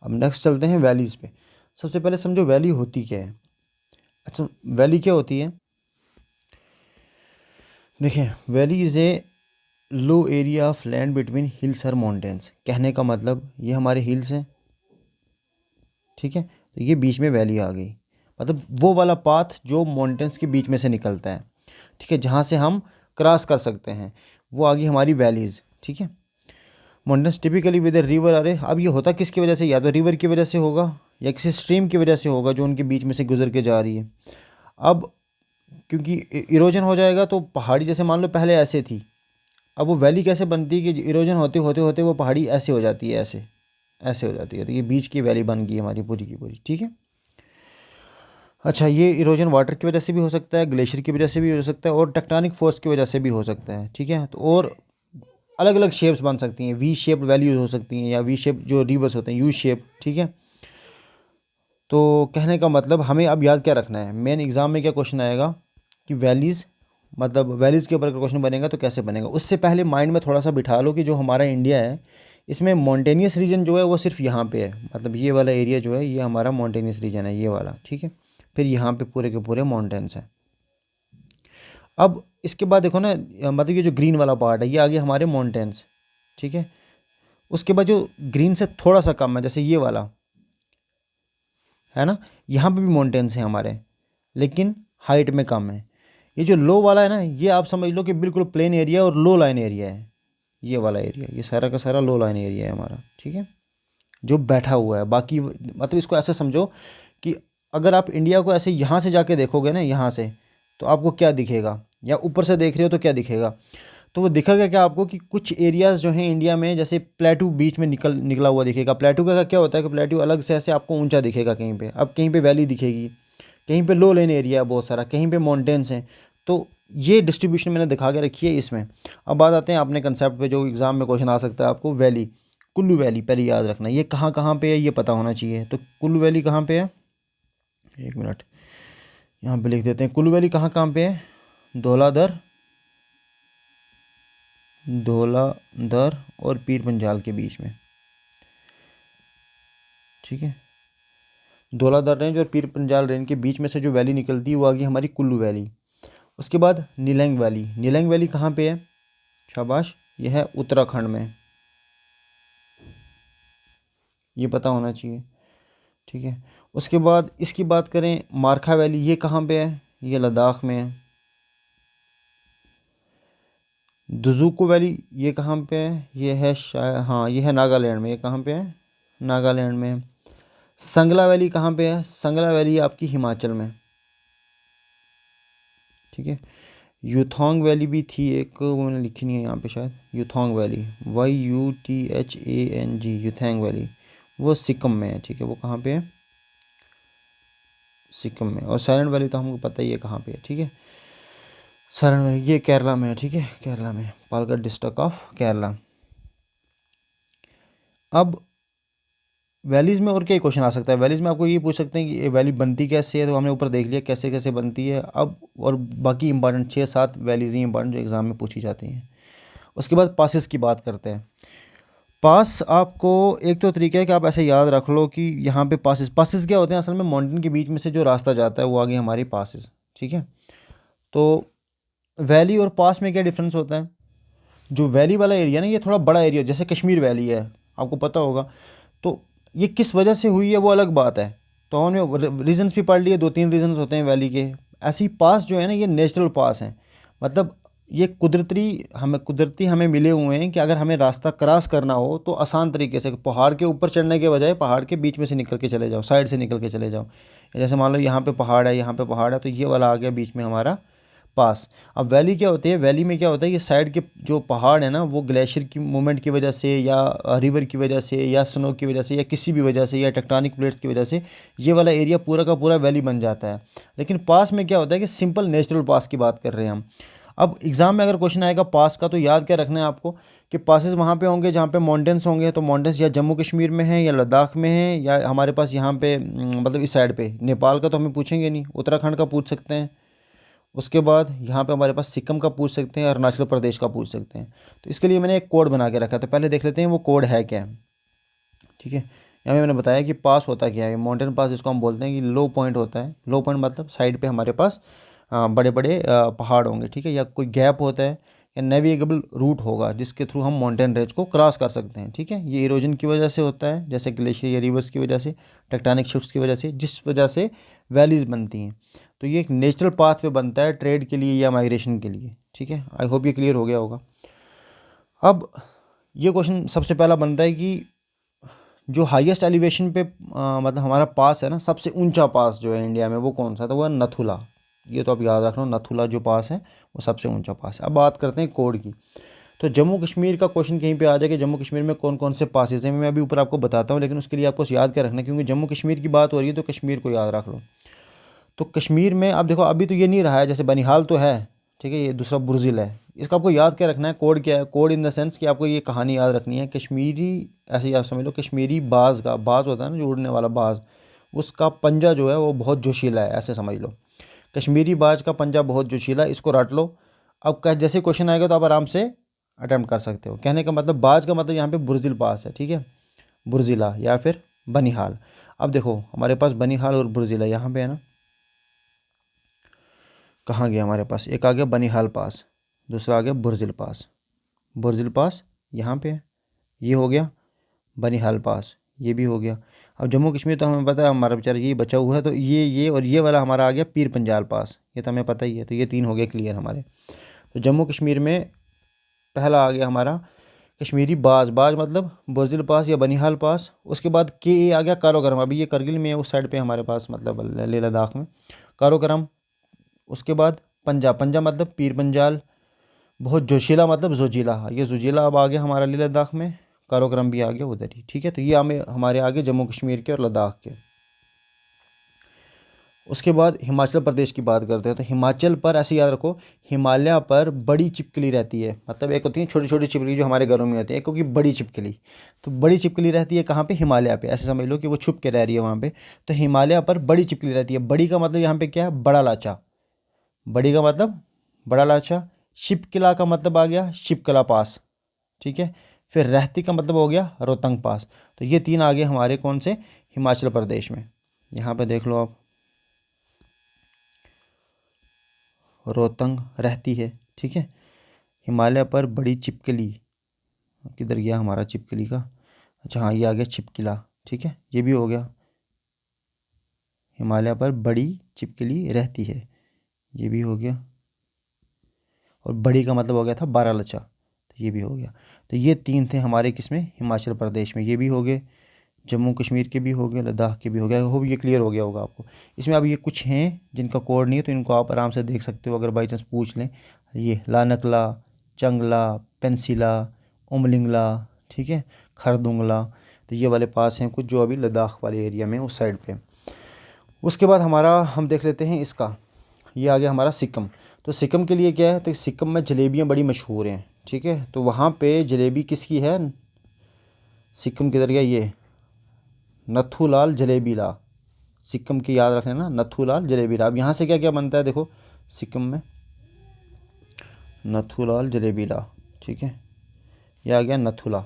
अब नेक्स्ट चलते हैं वैलीज़ पे। सबसे पहले समझो वैली होती क्या है। अच्छा, वैली क्या होती है, देखिए, valley is a low area of land between hills और माउंटेन्स। कहने का मतलब ये हमारे हिल्स हैं, ठीक है, तो ये बीच में वैली आ गई, मतलब वो वाला पाथ जो माउंटेन्स के बीच में से निकलता है, ठीक है, जहाँ से हम क्रॉस कर सकते हैं, वो आ गई हमारी वैलीज़, ठीक है। Mountains typically with a river, अरे अब ये होता किसकी वजह से, या तो रिवर की वजह से होगा या किसी स्ट्रीम की वजह से होगा जो उनके बीच में से गुजर के जा रही है। अब क्योंकि इरोजन हो जाएगा तो पहाड़ी, जैसे मान लो पहले ऐसे थी, अब वो वैली कैसे बनती है कि इरोजन होते होते होते वो पहाड़ी ऐसे हो जाती है, ऐसे ऐसे हो जाती है, तो ये बीच की वैली बन गई हमारी पूरी की पूरी। ठीक है। अच्छा, ये इरोजन वाटर की वजह से भी हो सकता है, ग्लेशियर की वजह से भी हो सकता है, और टेक्टोनिक फोर्स की वजह से भी हो सकता है। ठीक है। तो और अलग अलग शेप्स बन सकती हैं, वी शेप्ड वैल्यूज हो सकती हैं, या वी शेप जो रिवर्स होते हैं यू शेप। ठीक है। तो कहने का मतलब हमें अब याद क्या रखना है, मेन एग्जाम में क्या क्वेश्चन आएगा कि वैलीज़, मतलब वैलीज़ के ऊपर अगर क्वेश्चन बनेगा तो कैसे बनेगा। उससे पहले माइंड में थोड़ा सा बिठा लो कि जो हमारा इंडिया है इसमें मॉन्टेनियस रीजन जो है वो सिर्फ यहाँ पे है, मतलब ये वाला एरिया जो है ये हमारा मॉन्टेनियस रीजन है, ये वाला। ठीक है। फिर यहाँ पे पूरे के पूरे माउंटेन्स हैं। अब इसके बाद देखो ना, मतलब ये जो ग्रीन वाला पार्ट है ये आगे हमारे माउंटेन्स। ठीक है। उसके बाद जो ग्रीन से थोड़ा सा कम है, जैसे ये वाला है ना, यहाँ पे भी माउंटेन्स हैं हमारे, लेकिन हाइट में कम है। ये जो लो वाला है ना, ये आप समझ लो कि बिल्कुल प्लेन एरिया और लो लाइन एरिया है। ये वाला एरिया, ये सारा का सारा लो लाइन एरिया है हमारा। ठीक है। जो बैठा हुआ है, बाकी मतलब इसको ऐसे समझो कि अगर आप इंडिया को ऐसे यहाँ से जाके देखोगे ना, यहाँ से, तो आपको क्या दिखेगा, या ऊपर से देख रहे हो तो क्या दिखेगा, तो वो दिखेगा क्या आपको कि कुछ एरियाज़ जो हैं इंडिया में, जैसे प्लेटू बीच में निकला हुआ दिखेगा। प्लेटू का क्या होता है कि प्लेटू अलग से ऐसे आपको ऊंचा दिखेगा कहीं पे, अब कहीं पे वैली दिखेगी, कहीं पे लो लेन एरिया है बहुत सारा, कहीं पे माउंटेन्स हैं। तो ये डिस्ट्रीब्यूशन मैंने दिखा के रखी है इसमें। अब बात आते हैं अपने कंसेप्ट पे, जो एग्ज़ाम में क्वेश्चन आ सकता है आपको। वैली, कुल्लू वैली पहले याद रखना, ये कहाँ कहाँ पे है ये पता होना चाहिए। तो कुल्लू वैली कहाँ पे है, एक मिनट यहाँ पे लिख देते हैं। कुल्लू वैली कहाँ कहाँ पे है, धौलाधर, धौलाधर और पीर पंजाल के बीच में। ठीक है। धौलाधर रेंज और पीर पंजाल रेंज के बीच में से जो वैली निकलती है वो आ गई हमारी कुल्लू वैली। उसके बाद नीलैंग वैली, नीलैंग वैली कहाँ पे है, शाबाश, यह है उत्तराखंड में, ये पता होना चाहिए। ठीक है। उसके बाद इसकी बात करें, मारखा वैली, ये कहाँ पे है, ये लद्दाख में है। दुजुको वैली ये कहाँ पे है, ये है शायद, हाँ ये है नागालैंड में, ये कहाँ पे है, नागालैंड में है। संगला वैली कहाँ पे है, संगला वैली आपकी हिमाचल में। ठीक है। यूथोंग वैली भी थी एक, वो मैंने लिखी नहीं है यहाँ पे शायद, यूथोंग वैली, YUTHANG, यूथोंग वैली, वो सिक्किम में है। ठीक है। वो कहाँ पे है, सिक्किम में। और साइलेंट वैली तो हमको पता ही है कहाँ पे है। ठीक है। साइलेंट वैली ये केरला में है। ठीक है। केरला में, पालघर डिस्ट्रिक्ट ऑफ केरला। अब वैलीज़ में और क्या क्वेश्चन आ सकता है, वैलीज़ में आपको ये पूछ सकते हैं कि ये वैली बनती कैसे है, तो हमने ऊपर देख लिया कैसे कैसे बनती है। अब और बाकी इंपॉर्टेंट 6-7 वैलीज़ ही इंपॉर्टेंट जो एग्ज़ाम में पूछी जाती हैं। उसके बाद पासिस की बात करते हैं। पास आपको एक तो तरीका है कि आप ऐसे याद रख लो कि यहाँ पे पासिस, पासिस क्या होते हैं असल में, माउंटेन के बीच में से जो रास्ता जाता है वो आगे हमारी पासिस। ठीक है। तो वैली और पास में क्या डिफरेंस होता है, जो वैली वाला एरिया ना ये थोड़ा बड़ा एरिया, जैसे कश्मीर वैली है आपको पता होगा, तो ये किस वजह से हुई है वो अलग बात है। तो हमने रीजंस भी पढ़ लिए, 2-3 रीजंस होते हैं वैली के। ऐसे ही पास जो है ना ये नेचुरल पास हैं, मतलब ये कुदरती हमें मिले हुए हैं कि अगर हमें रास्ता क्रॉस करना हो तो आसान तरीके से, पहाड़ के ऊपर चढ़ने के बजाय पहाड़ के बीच में से निकल के चले जाओ, साइड से निकल के चले जाओ। जैसे मान लो यहाँ पे पहाड़ है, यहाँ पे पहाड़ है, तो ये वाला आ गया बीच में हमारा पास। अब वैली क्या होती है, वैली में क्या होता है, ये साइड के जो पहाड़ है ना वो ग्लेशियर की मूवमेंट की वजह से, या रिवर की वजह से, या स्नो की वजह से, या किसी भी वजह से, या टेक्टोनिक प्लेट्स की वजह से ये वाला एरिया पूरा का पूरा वैली बन जाता है। लेकिन पास में क्या होता है कि सिंपल नेचुरल पास की बात कर रहे हैं हम। अब एग्ज़ाम में अगर क्वेश्चन आएगा पास का, तो याद क्या रखना है आपको कि पासेस वहाँ पे होंगे जहाँ पे माउंटेन्स होंगे, तो माउंटेन्स या जम्मू कश्मीर में है, या लद्दाख में है, या हमारे पास यहाँ पे मतलब इस साइड पे नेपाल का तो हमें पूछेंगे नहीं, उत्तराखंड का पूछ सकते हैं। उसके बाद यहाँ पे हमारे पास सिक्किम का पूछ सकते हैं, अरुणाचल प्रदेश का पूछ सकते हैं। तो इसके लिए मैंने एक कोड बना के रखा है, तो पहले देख लेते हैं वो कोड है क्या है। ठीक है। यहाँ पे मैंने बताया कि पास होता क्या है, माउंटेन पास जिसको हम बोलते हैं कि लो पॉइंट होता है। लो पॉइंट मतलब साइड पे हमारे पास बड़े बड़े पहाड़ होंगे, ठीक है, या कोई गैप होता है, या नेविगेबल रूट होगा जिसके थ्रू हम माउंटेन रेंज को क्रॉस कर सकते हैं। ठीक है। ये इरोजन की वजह से होता है, जैसे ग्लेशियर या रिवर्स की वजह से, टेक्टोनिक शिफ्ट्स की वजह से, जिस वजह से वैलीज बनती हैं। तो ये एक नेचुरल पाथ वे बनता है ट्रेड के लिए या माइग्रेशन के लिए। ठीक है। आई होप ये क्लियर हो गया होगा। अब ये क्वेश्चन सबसे पहला बनता है कि जो हाईएस्ट एलिवेशन पे मतलब हमारा पास है ना, सबसे ऊंचा पास जो है इंडिया में वो कौन सा था, वो है नथुला। ये तो आप याद रख लो, नथुला जो पास है वो सबसे ऊंचा पास है। अब बात करते हैं कोड की। तो जम्मू कश्मीर का क्वेश्चन कहीं पे आ जाए कि जम्मू कश्मीर में कौन कौन से पासेस हैं, मैं अभी ऊपर आपको बताता हूँ, लेकिन उसके लिए आपको याद क्या रखना है, क्योंकि जम्मू कश्मीर की बात हो रही है तो कश्मीर को याद रख लो। तो कश्मीर में आप देखो अभी तो ये नहीं रहा है, जैसे बनिहाल तो है, ठीक है, ये दूसरा बुर्जिल है। इसका आपको याद क्या रखना है, कोड क्या है, कोड इन द सेंस कि आपको ये कहानी याद रखनी है। कश्मीरी, ऐसे ही आप समझ लो, कश्मीरी बाज का, बाज होता है ना जो उड़ने वाला बाज, उसका पंजा जो है वो बहुत जोशीला है, ऐसे समझ लो। कश्मीरी बाज का पंजा बहुत जोशीला है, इसको रट लो। अब जैसे क्वेश्चन आएगा तो आप आराम से अटैम्प्ट कर सकते हो। कहने का मतलब बाज का मतलब यहाँ पे बुर्जिल पास है, ठीक है, बुर्जिला या फिर बनिहाल। अब देखो हमारे पास बनिहाल और बुर्जिला यहाँ पे है ना, कहाँ गया हमारे पास, एक आ गया बनिहाल पास, दूसरा आ गया बुर्जिल पास। बुर्जिल पास यहाँ पे है, ये हो गया बनिहाल पास, ये भी हो गया। अब जम्मू कश्मीर तो हमें पता है हमारा बेचारा ये बचा हुआ है, तो ये और ये वाला हमारा आ गया पीर पंजाल पास, ये तो हमें पता ही है। तो ये 3 हो गए क्लियर हमारे। तो जम्मू कश्मीर में पहला आ गया हमारा कश्मीरी बाज, बाज मतलब बुर्जिल पास या बनिहाल पास। उसके बाद के ए आ गया कारोगरम, अभी ये करगिल में है उस साइड पे हमारे पास, मतलब लेह लद्दाख में कारोगरम। उसके बाद पंजा, पंजा मतलब पीर पंजाल। बहुत जोशीला मतलब जोजिला, ये जोजिला अब आ गया हमारा लेह लद्दाख में, कारोग्राम भी आ गया उधर ही, ठीक है। तो ये हमें हमारे आगे जम्मू कश्मीर के और लद्दाख के। उसके बाद हिमाचल प्रदेश की बात करते हैं। तो हिमाचल पर ऐसे याद रखो, हिमालय पर बड़ी छिपकली रहती है, मतलब एक होती है छोटी छोटी छिपकली जो हमारे घरों में होती है, एक होगी बड़ी छिपकली। तो बड़ी छिपकली रहती है कहाँ पे, हिमालय पे, ऐसे समझ लो कि वो छुप के रह रही है वहाँ पे। तो हिमालय पर बड़ी छिपकली रहती है, बड़ी का मतलब यहाँ पे क्या है, बड़ा लाचा, बड़ी का मतलब बड़ा लाचा। शिपकिला का मतलब आ गया शिपकला पास, ठीक है। फिर रहती का मतलब हो गया रोहतंग पास। तो ये 3 आ गए हमारे कौन से, हिमाचल प्रदेश में। यहाँ पे देख लो आप, रोहतंग रहती है, ठीक है। हिमालय पर बड़ी छिपकली, किधर गया हमारा छिपकली का, अच्छा हाँ ये आ गया छिपकिला, ठीक है, ये भी हो गया। हिमालय पर बड़ी छिपकली रहती है, ये भी हो गया। और बड़ी का मतलब हो गया था बारालाचा, तो ये भी हो गया। तो ये 3 थे हमारे किसमें, हिमाचल प्रदेश में। ये भी हो गए, जम्मू कश्मीर के भी हो गए, लद्दाख के भी हो गया। होप ये क्लियर हो गया होगा आपको। इसमें अब ये कुछ हैं जिनका कोड नहीं है, तो इनको आप आराम से देख सकते हो अगर बाई चांस पूछ लें। ये लानकला, चंगला, पेंसिला, उमलिंगला, ठीक है, खरदुंगला। तो ये वाले पास हैं कुछ जो अभी लद्दाख वाले एरिया में उस साइड पे। उसके बाद हमारा हम देख लेते हैं इसका, ये आ गया हमारा सिक्किम। तो सिक्किम के लिए क्या है, तो सिक्किम में जलेबियाँ बड़ी मशहूर हैं, ठीक है। तो वहाँ पे जलेबी किसकी है, सिक्किम किधर गया, ये नथुलाल जलेबीला, सिक्किम की याद रखना ना, नथुलाल जलेबीला। अब यहाँ से क्या क्या बनता है देखो, सिक्किम में नथुलाल जलेबीला, ठीक है, यह आ गया नथुला,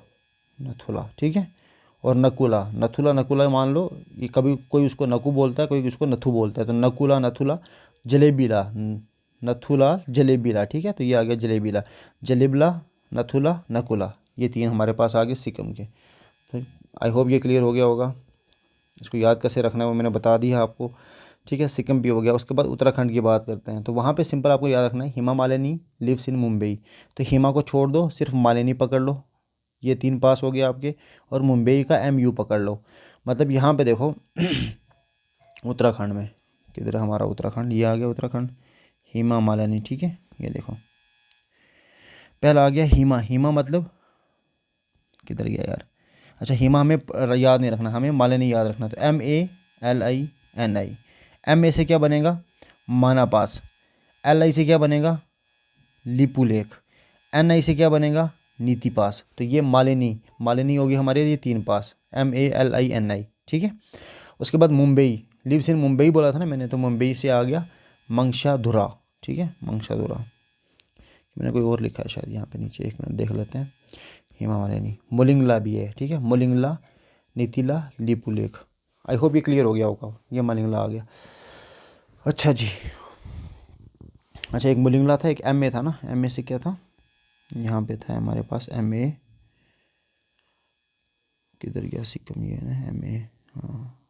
नथुला, ठीक है। और नकुला, नथुला नकुला मान लो, ये कभी कोई उसको नकु बोलता है, कोई उसको नथु बोलता है। तो नकुला नथुला जलेबीला, नथुला जलेबीला, ठीक है। तो ये आ गया जलेबीला, जलेबला, नथुला, नकुला, ये 3 हमारे पास आ गए सिक्किम के। तो आई होप ये क्लियर हो गया होगा। इसको याद कैसे रखना है वो मैंने बता दिया आपको, ठीक है। सिक्किम भी हो गया। उसके बाद उत्तराखंड की बात करते हैं। तो वहाँ पे सिंपल आपको याद रखना है, हिमा मालिनी लिव्स इन मुंबई। तो हिमा को छोड़ दो, सिर्फ मालिनी पकड़ लो, ये 3 पास हो गए आपके। और मुंबई का MU पकड़ लो। मतलब यहाँ पे देखो उत्तराखंड में, किधर है हमारा उत्तराखंड, ये आ गया उत्तराखंड, हिमा मालिनी, ठीक है। ये देखो पहला आ गया हिमा, हिमा मतलब किधर गया यार, अच्छा हिमा हमें याद नहीं रखना, हमें मालिनी याद रखना। तो MALINI, MA से क्या बनेगा, माना पास। LI से क्या बनेगा, लिपू लेक। NI से क्या बनेगा, नीति पास। तो ये मालिनी, मालिनी होगी हमारे ये 3 पास, MALINI, ठीक है। उसके बाद मुंबई, लिव्स इन मुंबई बोला था ना मैंने, तो मुंबई से आ गया मंगशाधुरा, ठीक है, मंगशाधुरा। मैंने कोई और लिखा है शायद यहाँ पे नीचे, एक मिनट देख लेते हैं। हिमा मालिनी, मोलिंगला भी है, ठीक है, मोलिंगला, नीतिला, लिपू लेक। आई होप ये क्लियर हो गया होगा, ये मोलिंगला आ गया। अच्छा जी, अच्छा एक मोलिंगला था, एक MA था ना, MA से क्या था, यहाँ पे था हमारे पास MA, किधर गया सिक्किम, ये ना MA, हाँ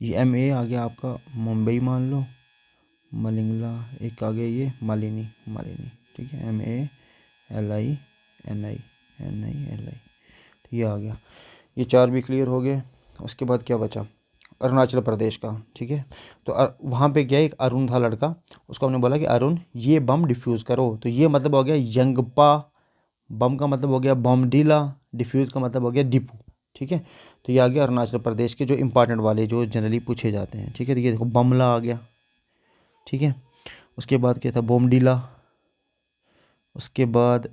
ये MA आ गया आपका मुंबई मान लो, मलिंगला एक आ गया ये मालिनी, मालिनी, ठीक है, MALINI तो ये आ गया। ये 4 भी क्लियर हो गए। उसके बाद क्या बचा, अरुणाचल प्रदेश का, ठीक है। तो वहाँ पे गया एक अरुण था लड़का, उसको हमने बोला कि अरुण ये बम डिफ्यूज़ करो। तो ये मतलब हो गया यंगपा बम का मतलब हो गया बॉम्बडीला, डिफ्यूज़ का मतलब हो गया डिपू। ठीक है, तो ये आ गया अरुणाचल प्रदेश के जो इंपॉर्टेंट वाले जो जनरली पूछे जाते हैं। ठीक है, तो ये देखो बमला आ गया। ठीक है, उसके बाद क्या था बॉम्बडीला, उसके बाद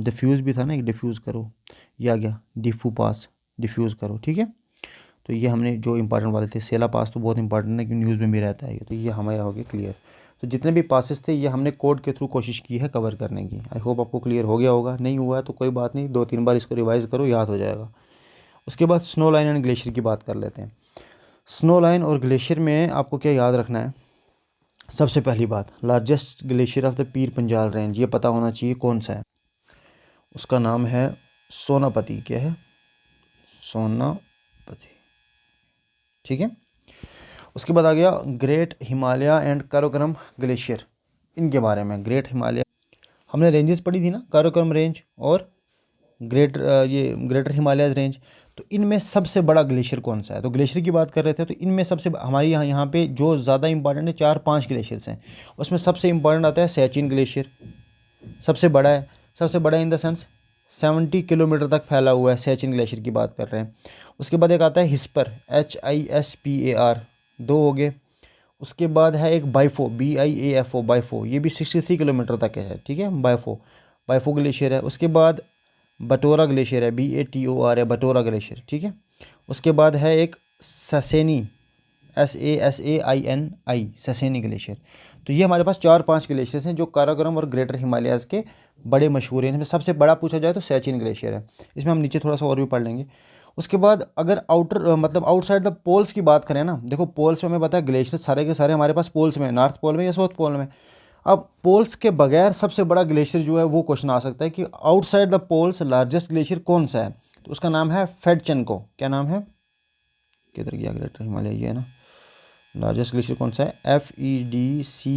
डिफ्यूज़ भी था ना, एक डिफ्यूज़ करो, ये आ गया डिफू पास, डिफ्यूज़ करो। ठीक है, तो ये हमने जो इंपॉर्टेंट वाले थे। सेला पास तो बहुत इंपॉर्टेंट है कि न्यूज़ में भी रहता है ये, तो ये हमारा हो गया क्लियर। तो जितने भी पासेस थे ये हमने कोड के थ्रू कोशिश की है कवर करने की। आई होप आपको क्लियर हो गया होगा, नहीं हुआ है तो कोई बात नहीं, 2-3 बार इसको रिवाइज़ करो, याद हो जाएगा। उसके बाद स्नो लाइन एंड ग्लेशियर की बात कर लेते हैं। स्नो लाइन और ग्लेशियर में आपको क्या याद रखना है, सबसे पहली बात largest glacier of the Pir Panjal range, ये पता होना चाहिए कौन सा है। उसका नाम है सोनापति। क्या है? सोनापति। ठीक है, उसके बाद आ गया great Himalaya and Karakoram glacier. इनके बारे में ग्रेट हिमालय हमने रेंजेस पढ़ी थी ना, काराकोरम रेंज और ये ग्रेटर हिमालयज रेंज। तो इनमें सबसे बड़ा ग्लेशियर कौन सा है? तो ग्लेशियर की बात कर रहे थे, तो इनमें सबसे हमारे यहाँ पे जो ज़्यादा इंपॉर्टेंट है 4-5 ग्लेशियर्स हैं। उसमें सबसे इंपॉर्टेंट आता है सैचिन ग्लेशियर, सबसे बड़ा है। सबसे बड़ा इन द सेंस 70 किलोमीटर तक फैला हुआ है, सैचिन ग्लेशियर की बात कर रहे हैं। उसके बाद एक आता है हिस्पर, HISPAR, 2 हो गए। उसके बाद है एक बाइफो, BIAFO, बाइफो, ये भी 63 किलोमीटर तक है। ठीक है, बाइफो ग्लेशियर है। उसके बाद बटोरा ग्लेशियर है, BATOR है, बटोरा ग्लेशियर। ठीक है, उसके बाद है एक ससेनी, SASAINI, ससेनी ग्लेशियर। तो ये हमारे पास 4-5 ग्लेशियर्स हैं जो काराकोरम और ग्रेटर हिमालयाज़ के बड़े मशहूर हैं। इनमें सबसे बड़ा पूछा जाए तो सैचिन ग्लेशियर है। इसमें हम नीचे थोड़ा सा और भी पढ़ लेंगे। उसके बाद अगर आउटर मतलब आउटसाइड द पोल्स की बात करें ना, देखो पोल्स में हमें पता है ग्लेशियर सारे के सारे हमारे पास पोल्स में, नॉर्थ पोल में या साउथ पोल में। अब पोल्स के बगैर सबसे बड़ा ग्लेशियर जो है वो क्वेश्चन आ सकता है कि outside the poles largest glacier कौन सा है? तो उसका नाम है फेडचेंको। क्या नाम है? किधर गया ग्रेटर हिमालय? ये है ना, लार्जेस्ट ग्लेशियर कौन सा है?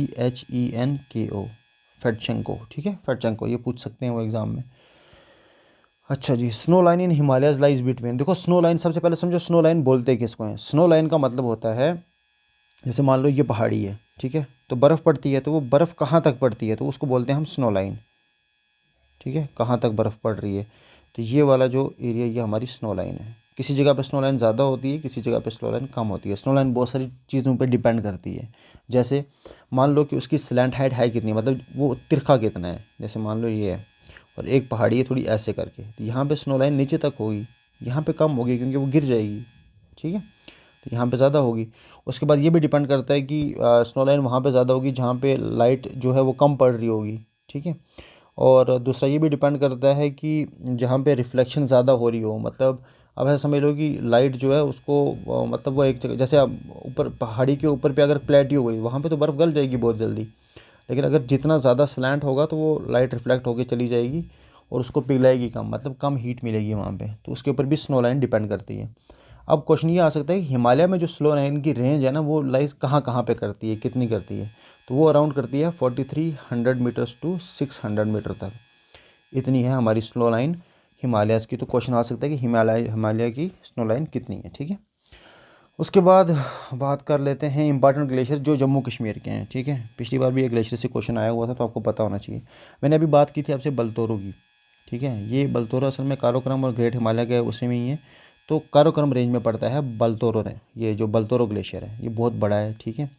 FEDCHENKO, फेडचेंको। ठीक है, फेडचेंको, ये पूछ सकते हैं वो एग्जाम में। अच्छा जी, snow line in Himalayas lies between. देखो स्नो लाइन सबसे पहले समझो, स्नो लाइन बोलते किसको हैं? स्नो लाइन का मतलब होता है, जैसे मान लो ये पहाड़ी है, ठीक है, तो बर्फ़ पड़ती है, तो वो बर्फ़ कहाँ तक पड़ती है तो उसको बोलते हैं हम स्नो लाइन। ठीक है, कहाँ तक बर्फ़ पड़ रही है, तो ये वाला जो एरिया ये हमारी स्नो लाइन है। किसी जगह पे स्नो लाइन ज़्यादा होती है, किसी जगह पे स्नो लाइन कम होती है। स्नो लाइन बहुत सारी चीज़ों पे डिपेंड करती है। जैसे मान लो कि उसकी स्लैंट हाइट है कितनी, मतलब वो तिरखा कितना है। जैसे मान लो ये है और एक पहाड़ी है थोड़ी ऐसे करके, तो यहाँ पे स्नो लाइन नीचे तक होगी, यहाँ पे कम होगी क्योंकि वो गिर जाएगी। ठीक है, तो यहाँ पे ज़्यादा होगी। उसके बाद ये भी डिपेंड करता है कि स्नो लाइन वहाँ पे ज़्यादा होगी जहाँ पे लाइट जो है वो कम पड़ रही होगी। ठीक है, और दूसरा ये भी डिपेंड करता है कि जहाँ पे रिफ्लेक्शन ज़्यादा हो रही हो, मतलब अब ऐसा समझ लो कि लाइट जो है उसको मतलब वो एक जगह, जैसे आप ऊपर पहाड़ी के ऊपर पे अगर प्लेटी हो गई वहाँ पे तो बर्फ़ गल जाएगी बहुत जल्दी, लेकिन अगर जितना ज़्यादा स्लैंट होगा तो वो लाइट रिफ्लेक्ट होकर चली जाएगी और उसको पिघलाएगी कम, मतलब कम हीट मिलेगी वहाँ पे। तो उसके ऊपर भी स्नो लाइन डिपेंड करती है। अब क्वेश्चन ये आ सकता है कि हिमालय में जो स्नो लाइन की रेंज है ना वो लाइज कहाँ कहाँ पे करती है, कितनी करती है? तो वो अराउंड करती है 4300 मीटर्स टू 600 मीटर तक, इतनी है हमारी स्नो लाइन हिमालयाज़ की। तो क्वेश्चन आ सकता है कि हिमालय की स्नो लाइन कितनी है। ठीक है, उसके बाद बात कर लेते हैं इंपॉर्टेंट ग्लेशियर जो जम्मू कश्मीर के हैं। ठीक है, पिछली बार भी एक ग्लेशियर से क्वेश्चन आया हुआ था तो आपको पता होना चाहिए। मैंने अभी बात की थी आपसे बलतोरो की। ठीक है, ये बलतोरो असल में काराकोरम और ग्रेट हिमालय के उसी में ही है। तो काराकोरम रेंज में पड़ता है बलतोरो ने, ये जो बलतोरो ग्लेशियर है ये बहुत बड़ा है। ठीक है,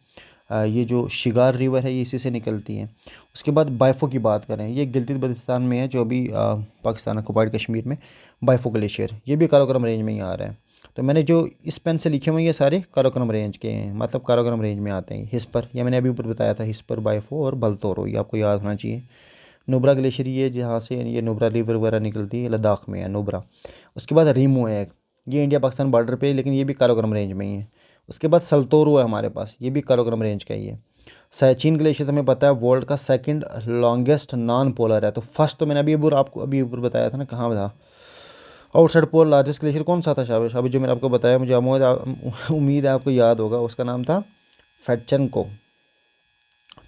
ये जो शिगार रिवर है ये इसी से निकलती है। उसके बाद बाइफो की बात करें, ये गिलगित बल्तिस्तान में है, जो अभी पाकिस्तान ऑक्युपाइड कश्मीर में बाइफो ग्लेशियर, ये भी काराकोरम रेंज में ही आ रहा है। तो मैंने जो इस पेन से लिखे हुए हैं ये सारे काराकोरम रेंज के हैं, मतलब काराकोरम रेंज में आते हैं। हिस्पर, ये मैंने अभी ऊपर बताया था, हिस्पर, बाइफो और बलतोरो, ये आपको याद होना चाहिए। नुब्रा ग्लेशियर ये जहाँ से ये नुब्रा रिवर वगैरह निकलती है, लद्दाख में है नुब्रा। उसके बाद रीमो है, ये इंडिया पाकिस्तान बॉर्डर पे है लेकिन ये भी काराकोरम रेंज में ही है। उसके बाद सल्तोरो है हमारे पास, ये भी काराकोरम रेंज का ही है। सैचिन ग्लेशियर हमें पता है वर्ल्ड का सेकंड लॉन्गेस्ट नॉन पोलर है। तो फर्स्ट तो मैंने अभी ऊपर बताया था ना, कहाँ था? आउटसाइड पोल लार्जेस्ट ग्लेशियर कौन सा था शाबाश? अभी जो मैंने आपको बताया, मुझे उम्मीद है आपको याद होगा, उसका नाम था फेडचेंको।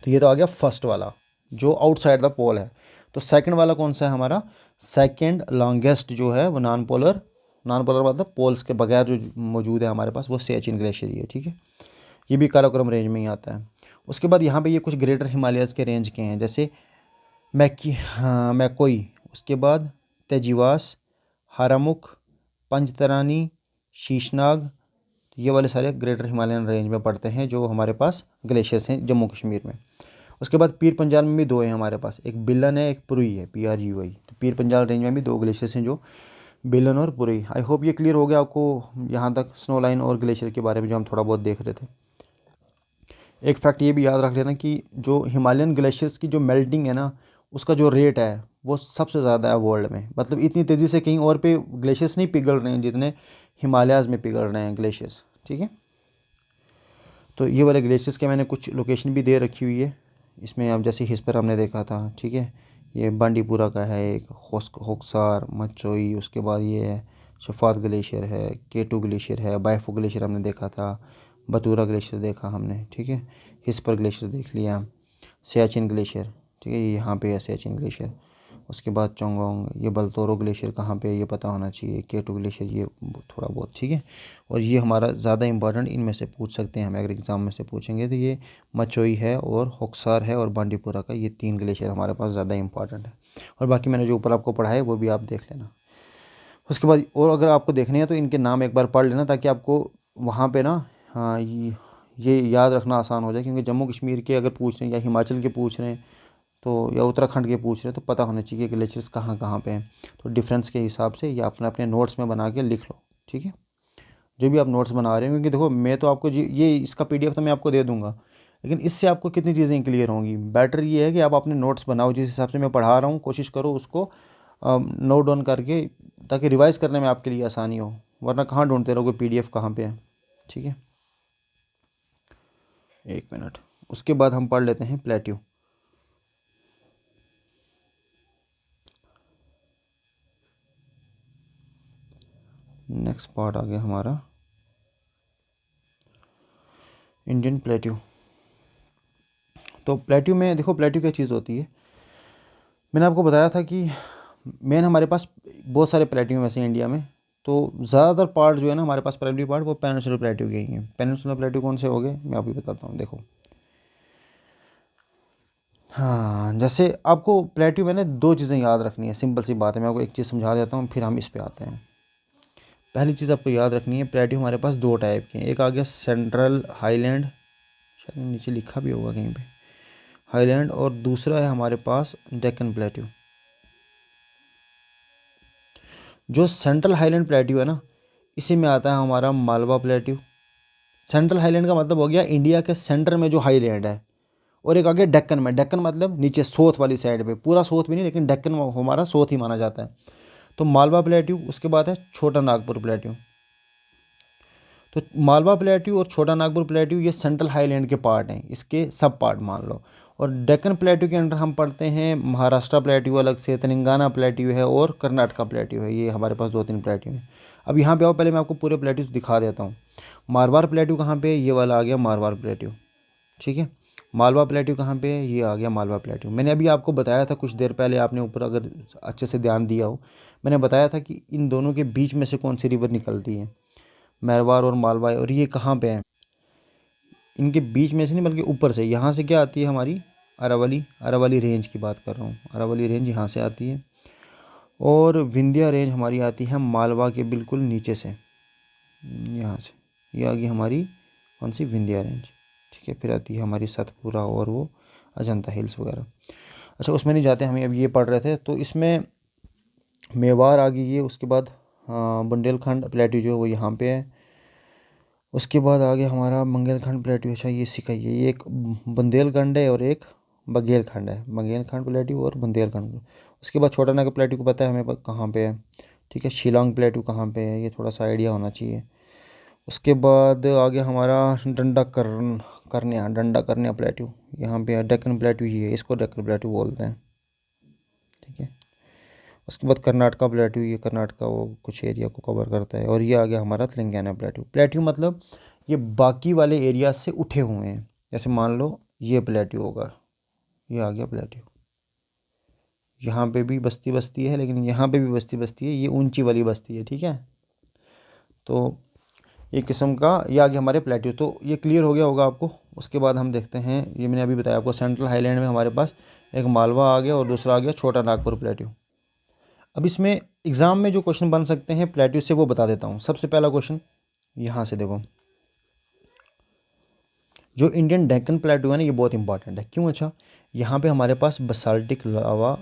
तो ये तो आ गया फर्स्ट वाला जो आउटसाइड द पोल है। तो सेकंड वाला कौन सा है हमारा? सेकंड लॉन्गेस्ट जो है वो नॉन पोलर मतलब पोल्स के बगैर जो मौजूद है हमारे पास, वो सियाचिन ग्लेशियर ही है। ठीक है, ये भी काराकोरम रेंज में ही आता है। उसके बाद यहाँ पे ये कुछ ग्रेटर हिमालयस के रेंज के हैं, जैसे मैकोई उसके बाद तेजिवास, हारामुख, पंचतरानी, शीशनाग, ये वाले सारे ग्रेटर हिमालयन रेंज में पड़ते हैं जो हमारे पास ग्लेशियर्स हैं जम्मू कश्मीर में। उसके बाद पीर पंजाल में भी दो हैं हमारे पास, एक बिलन है, एक पुरुई है, PRUI। तो पीर पंजाल रेंज में भी दो ग्लेशियर्स हैं जो बिलन और पुरुई। आई होप ये क्लियर हो गया आपको यहाँ तक स्नो लाइन और ग्लेशियर के बारे में जो हम थोड़ा बहुत देख रहे थे। एक फैक्ट ये भी याद रख लेना कि जो हिमालयन ग्लेशियर्स की जो मेल्टिंग है ना, उसका जो रेट है वो सबसे ज़्यादा है वर्ल्ड में। मतलब इतनी तेज़ी से कहीं और पे ग्लेशियर्स नहीं पिघल रहे हैं जितने हिमालयाज़ में पिघल रहे हैं ग्लेशियर्स, ठीक है। तो ये वाले ग्लेशियर्स के मैंने कुछ लोकेशन भी दे रखी हुई है इसमें, अब जैसे हिस पर हमने देखा था, ठीक है। ये बांडीपुरा का है एक, होक्सार, मचोई, उसके बाद ये है शफात ग्लेशियर है, K2 ग्लेशियर है, बायफो ग्लेशियर हमने देखा था, बतूरा ग्लेशियर देखा हमने, ठीक है। हिस पर ग्लेशियर देख लिया, सियाचिन ग्लेशियर, ठीक है, ये यहाँ पे है सियाचिन ग्लेशियर। उसके बाद चोंगोंग, ये बलतोरो ग्लेशियर कहाँ पे है ये पता होना चाहिए, K2 ग्लेशियर ये थोड़ा बहुत, ठीक है। और ये हमारा ज़्यादा इंपॉर्टेंट इनमें से पूछ सकते हैं हम, अगर एग्ज़ाम में से पूछेंगे तो ये मचोई है और होक्सार है और बांडीपुरा का, ये 3 ग्लेशियर हमारे पास ज़्यादा इंपॉर्टेंट है। और बाकी मैंने जो ऊपर आपको पढ़ा है वो भी आप देख लेना। उसके बाद और अगर आपको देखने हैं तो इनके नाम एक बार पढ़ लेना ताकि आपको वहाँ पे ना, हाँ, ये याद रखना आसान हो जाए, क्योंकि जम्मू कश्मीर के अगर पूछ रहे हैं या हिमाचल के पूछ रहे हैं तो, या उत्तराखंड के पूछ रहे हैं तो पता होना चाहिए कि ग्लेशियर्स कहाँ कहाँ पे हैं। तो डिफरेंस के हिसाब से या अपने अपने नोट्स में बना के लिख लो, ठीक है, जो भी आप नोट्स बना रहे हो। क्योंकि देखो मैं तो आपको ये इसका PDF तो मैं आपको दे दूंगा, लेकिन इससे आपको कितनी चीज़ें क्लियर होंगी। बेटर ये है कि आप अपने नोट्स बनाओ, जिस हिसाब से मैं पढ़ा रहा हूँ कोशिश करो उसको नोट डाउन करके, ताकि रिवाइज करने में आपके लिए आसानी हो, वरना कहाँ ढूंढते रहोगे PDF कहाँ पे है, ठीक है। एक मिनट, उसके बाद हम पढ़ लेते हैं प्लेट्यू। नेक्स्ट पार्ट आ गया हमारा इंडियन प्लेट्यू। तो प्लेट्यू में देखो, प्लेट्यू क्या चीज़ होती है। मैंने आपको बताया था कि मेन हमारे पास बहुत सारे प्लेट्यू वैसे इंडिया में, तो ज़्यादातर पार्ट जो है ना हमारे पास प्राइमरी पार्ट वो पेनिनसुलर प्लेट्यू के ही हैं। पेनिनसुलर प्लेट्यू कौन से हो गए मैं अभी बताता हूँ, देखो। हाँ, जैसे आपको प्लेट्यू में ना दो चीज़ें याद रखनी है, सिंपल सी बात है, मैं आपको एक चीज़ समझा देता हूँ फिर हम इस पे आते हैं। पहली चीज़ आपको याद रखनी है, प्लेट्यू हमारे पास दो टाइप के हैं। एक आ गया सेंट्रल हाईलैंड, शायद नीचे लिखा भी होगा कहीं पे, हाईलैंड, और दूसरा है हमारे पास डेक्कन प्लेट्यू। जो सेंट्रल हाईलैंड प्लेट्यू है ना, इसी में आता है हमारा मालवा प्लेट्यू। सेंट्रल हाईलैंड का मतलब हो गया इंडिया के सेंटर में जो हाईलैंड है, और एक आ गया डेक्कन में। डेक्कन मतलब नीचे साउथ वाली साइड पे, पूरा साउथ भी नहीं लेकिन डेक्कन हमारा साउथ ही माना जाता है। तो मालवा प्लेट्यू, उसके बाद है छोटा नागपुर प्लेट्यू। तो मालवा प्लेट्यू और छोटा नागपुर प्लेट्यू ये सेंट्रल हाईलैंड के पार्ट हैं, इसके सब पार्ट मान लो। और डेक्कन प्लेट्यू के अंडर हम पढ़ते हैं महाराष्ट्र प्लेट्यू अलग से, तेलंगाना प्लेट्यू है और कर्नाटका प्लेट्यू है। ये हमारे पास 2-3 प्लेट्यू हैं। अब यहाँ पे आओ, पहले मैं आपको पूरे प्लेट्यूज दिखा देता हूँ। मारवाड़ प्लेट्यू कहाँ पे है, ये वाला आ गया मारवाड़ प्लेट्यू, ठीक है। मालवा प्लेट्यू कहाँ पे है, ये आ गया मालवा प्लेट्यू। मैंने अभी आपको बताया था कुछ देर पहले, आपने ऊपर अगर अच्छे से ध्यान दिया हो, मैंने बताया था कि इन दोनों के बीच में से कौन सी रिवर निकलती है, मैरवार और मालवा, और ये कहाँ पे है। इनके बीच में से नहीं बल्कि ऊपर से, यहाँ से क्या आती है हमारी अरावली, अरावली रेंज की बात कर रहा हूँ, अरावली रेंज यहाँ से आती है। और विंध्या रेंज हमारी आती है मालवा के बिल्कुल नीचे से, यहाँ से ये आ गई हमारी कौन सी, विंध्या रेंज, ठीक है। फिर आती है हमारी सतपुरा और वो अजंता हिल्स वगैरह। अच्छा, उसमें नहीं जाते, हम अब ये पढ़ रहे थे। तो इसमें मेवाड़ आ गई है, उसके बाद बुंदेलखंड प्लेट्यू जो है वो यहाँ पे है। उसके बाद आ गया हमारा मंगेलखंड प्लेट्यू। अच्छा, ये सिखाइए, ये एक बुंदेलखंड है और एक बघेलखंड है, बघेलखंड प्लेट्यू और बुंदेलखंड। उसके बाद छोटा नागपुर प्लेट्यू को पता है हमें कहाँ पे है, ठीक है। शिलांग प्लेट्यू कहाँ पे है, ये थोड़ा सा आइडिया होना चाहिए। उसके बाद आ गया हमारा डंडा करनिया प्लेट्यू, यहाँ पे डेक्कन प्लेट्यू ही है, इसको डेक्कन प्लेट्यू बोलते हैं, ठीक है। उसके बाद कर्नाटका प्लेट्यू, ये कर्नाटका वो कुछ एरिया को कवर करता है। और ये आ गया हमारा तेलंगाना प्लेट्यू। प्लेट्यू मतलब ये बाकी वाले एरिया से उठे हुए हैं, जैसे मान लो ये प्लेट्यू होगा, ये आ गया प्लेट्यू। यहाँ पे भी बस्ती बस्ती है, लेकिन यहाँ पे भी बस्ती बस्ती है, ये ऊंची वाली बस्ती है, ठीक है। तो एक किस्म का ये आ गया हमारे प्लेट्यू। तो ये क्लियर हो गया होगा आपको। उसके बाद हम देखते हैं, ये मैंने अभी बताया आपको, सेंट्रल हाईलैंड में हमारे पास एक मालवा आ गया और दूसरा आ गया छोटा नागपुर प्लेट्यू। अब इसमें एग्ज़ाम में जो क्वेश्चन बन सकते हैं प्लेट्यू से वो बता देता हूँ। सबसे पहला क्वेश्चन यहाँ से देखो, जो इंडियन डेक्कन प्लेट्यू है ना, ये बहुत इंपॉर्टेंट है। क्यों? अच्छा, यहाँ पे हमारे पास बसाल्टिक लावा,